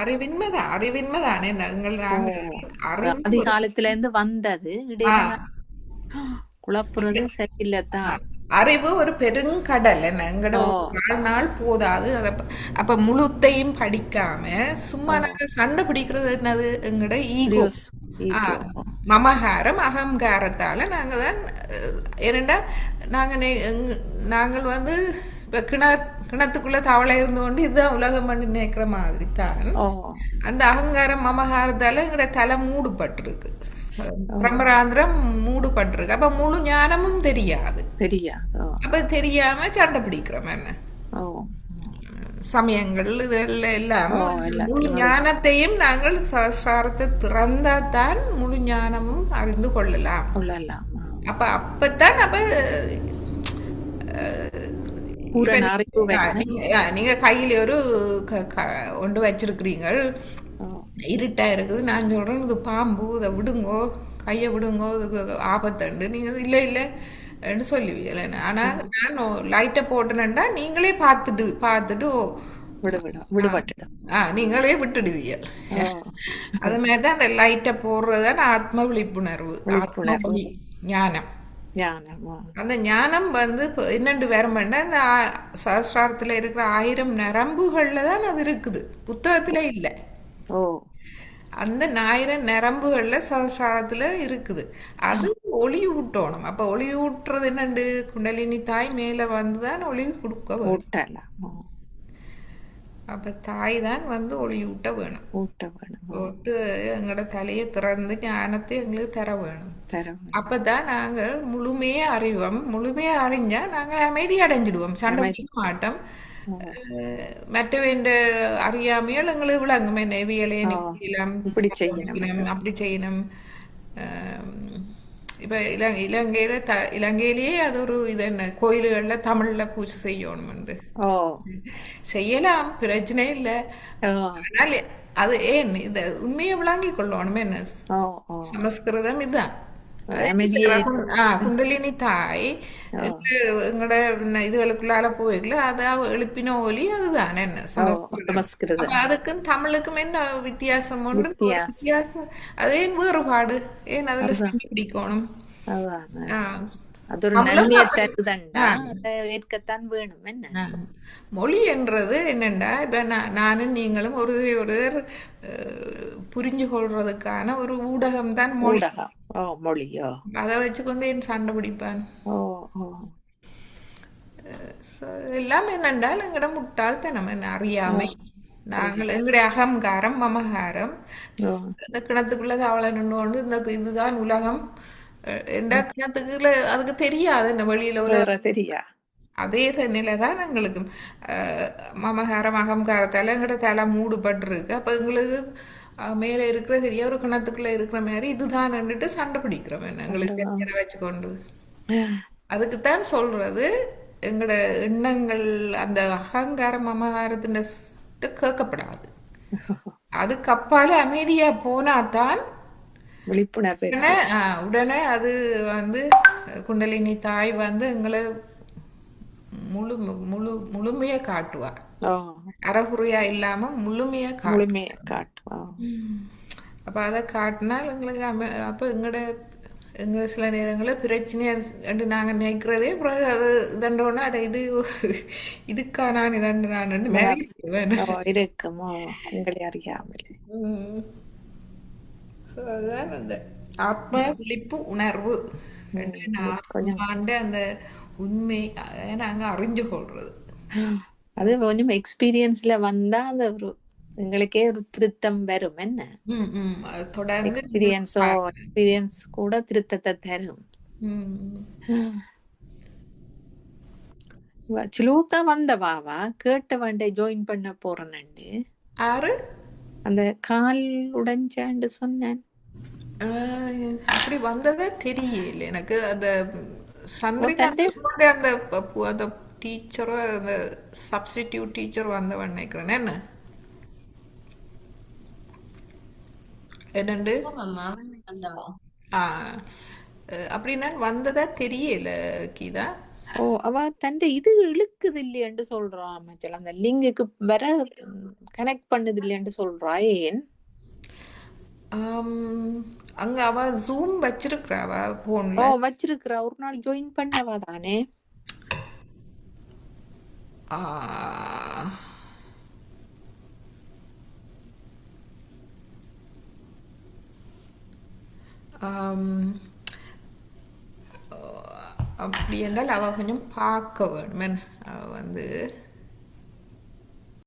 அறிவின்மைதான் அறிவின்மைதானே அதிகாலத்துல இருந்து வந்தது. குழப்புறது சரியில்லதான். அறிவு ஒரு பெருங்கடல் என்ன எங்கட வாழ்நாள் போதாது. அப்ப முழுத்தையும் படிக்காம சும்மா நாங்க சண்டை பிடிக்கிறது என்னது எங்கட ஈகோ, மமகாரம், அகங்காரத்தால நாங்க தான் ஏனண்டா நாங்கள் வந்து இப்ப கிணத்துக்குள்ள தவளை இருந்து கொண்டு இதுதான் உலகம் பண்ணி நினைக்கிற மாதிரி தான் அந்த அகங்காரம் மமகாரத்தால எங்கட தலை மூடுபட்டிருக்கு, பிரம்மராந்திரம் மூடுபட்டிருக்கு. அப்ப முழு ஞானமும் தெரியாது. தெரியாது. அப்ப தெரியாம சண்டை பிடிக்கிறோம் என்ன. சமயங்கள் இதுல எல்லாம் ஓ முழு எல்லாத்துலயும் ஞானத்தையும் நாங்கள் சகஸ்ராரத்தை திறந்தாதான் முழு ஞானமும் அறிந்து கொள்ளலாம். உள்ளலாம். அப்பதான் அப்ப இப்ப பூரண அறிவு வேணும். நீங்க கையில ஒரு ஒன்று வச்சிருக்கிறீங்கள், ஓ இருட்டா இருக்குது, நான் சொல்றேன் இது பாம்பு, இதை விடுங்கோ, கையை விடுங்கோ, இது ஆபத்துண்டு, நீங்க இல்லை இல்லைன்னு சொல்லுவீங்க. ஆனா நான் லைட்டை போட்டேன்னா நீங்களே பார்த்துட்டு விடுபட்டுடும். நீங்களே விட்டுடுவீங்க. அது மாதிரிதான் அந்த லைட்டை போடுறதுதான் ஆத்ம விழிப்புணர்வு, ஆத்ம ஒளி, ஞானம். அந்த ஞானம் என்னண்டு வேறமெண்டா இந்த சகஸ்ராரத்துல இருக்கிற 1000 நரம்புகள்ல தான் அது இருக்குது, புத்தகத்துல இல்ல. அந்த 1000 நரம்புகள்ல சகஸ்ராரத்துல இருக்குது. அது ஒளி ஊட்டணும். அப்ப ஒளி ஊட்டுறது என்னண்டு, குண்டலினி தாய் மேல வந்துதான் ஒளி கொடுக்க வேணும். அப்ப தாய் தான் ஒளி ஊட்ட வேணும். போட்டு எங்களோட தலையை திறந்து ஞானத்தை எங்களுக்கு தர வேணும். அப்பதான் நாங்கள் முழுமையா அறிவோம். முழுமையா அறிஞ்சா நாங்கள் அமைதி அடைஞ்சிடுவோம், சண்டை பிடிக்க மாட்டோம். மற்றவன் அறியாமையால் எங்களுக்கு விளங்கும், என்ன இவியலையே அப்படி செய்யணும். இப்ப இலங்கையிலேயே அது ஒரு இது என்ன, கோயில்கள்ல தமிழ்ல பூஜை செய்யணும் செய்யலாம், பிரச்சனை இல்லை. ஆனால் அது ஏன் இத உண்மையை விளங்கி கொள்ளணும். என்ன சமஸ்கிருதம் இதுதான். குண்டலினி தாய் எங்கட இதுகளுக்குள்ளால போய்க்கல, அத எழுப்பின ஒலி அதுதான் என்ன சமஸ்கிருதம். அதுக்கும் தமிழுக்கும் என்ன வித்தியாசம்? ஒன்று வித்தியாசம். அது ஏன் வேறுபாடு? ஏன் அதுல சண்டை பிடிக்கணும்? மொழி என்றது என்னண்டா, இப்ப நானும் நீங்களும் ஒருவர் புரிஞ்சு கொள்றதுக்கான ஒரு ஊடகம் தான் மொழி. அதை வச்சுக்கொண்டு என் சண்டை பிடிப்பான். எல்லாம் என்னென்றால் எங்கட முட்டாள்தனம், என்ன அறியாமை. நாங்கள் எங்களுடைய அகங்காரம், மமகாரம், இந்த கிணத்துக்குள்ள தவளை நின்று இந்த இதுதான் உலகம் என்ற கிணத்துக்குள்ள அதுக்கு தெரியாது, என்ன வெளியில தெரியா. அதே தண்ணிலதான் எங்களுக்கு மமகாரம் அகங்காரத்தால எங்கட தலை மூடுபட்டு. அப்ப எங்களுக்கு மேல இருக்கிற சரியா ஒரு கிணத்துக்குள்ள இருக்கிற மாதிரி இதுதான் நின்றுட்டு சண்டை பிடிக்கிறோம், என்ன எங்களுக்கு தெரிஞ்ச வச்சுக்கொண்டு. அதுக்குத்தான் சொல்றது, எங்கட எண்ணங்கள் அந்த அகங்காரம் மமகாரத்தின் கேட்கப்படாது. அதுக்கு அப்பால அமைதியா போனாதான் விழிப்புணர்வு. உடனே அது குண்டலினி தாய் எங்களை முழுமையா காட்டுவார். அறகுறையா இல்லாம முழுமையா காட்டுவா. அப்ப அதை காட்டினால் எங்களுக்கு அப்ப எங்க சில நேரங்களில் பிரச்சனையா நாங்க நினைக்கிறதே பிறகு அது இதண்டோன்னா அட இதுக்கா நான் இதண்டு நான் இருக்குமோ உங்களை அறியாமல். அதுதான் அந்த ஆத்ம விழிப்பு உணர்வு அந்த உண்மை நாங்க அறிஞ்சு கொள்றது. அது கொஞ்சம் எக்ஸ்பீரியன்ஸ்ல வந்தா அந்த ஒரு எங்களுக்கே ஒரு திருத்தம் வரும். என்ன தொடர்ந்து எக்ஸ்பீரியன்ஸ் கூட திருத்தத்தை தரும். சிலோக்கா வந்தவாவா கேட்ட வேண்ட ஜாயின் பண்ண போறேன்னு ஆறு அந்த கால் உடைஞ்சாண்டு சொன்னேன். அப்படி வந்ததே தெரியல எனக்கு. அந்த சந்திரிகா அந்த டீச்சரோ அந்த சப்ஸ்டிடியூட் டீச்சர் வந்தவன் நினைக்கிறேன். என்ன என்னண்டு அப்படின்னா வந்ததா தெரியல கீதா. அவ தண்டை இது இழுக்குது இல்லையன்னு சொல்றா மச்சல, அந்த லிங்குக்கு வர கனெக்ட் பண்ணது இல்லையன்னு சொல்றா. ஏன் அங்க அவ ஜூம் வச்சிருக்கா, அவ போன்ல வச்சிருக்கா. ஒரு நாள் ஜாயின் பண்ணவா தானே? அப்படி என்றால் அவ கொஞ்சம் பார்க்க வேணும். அவ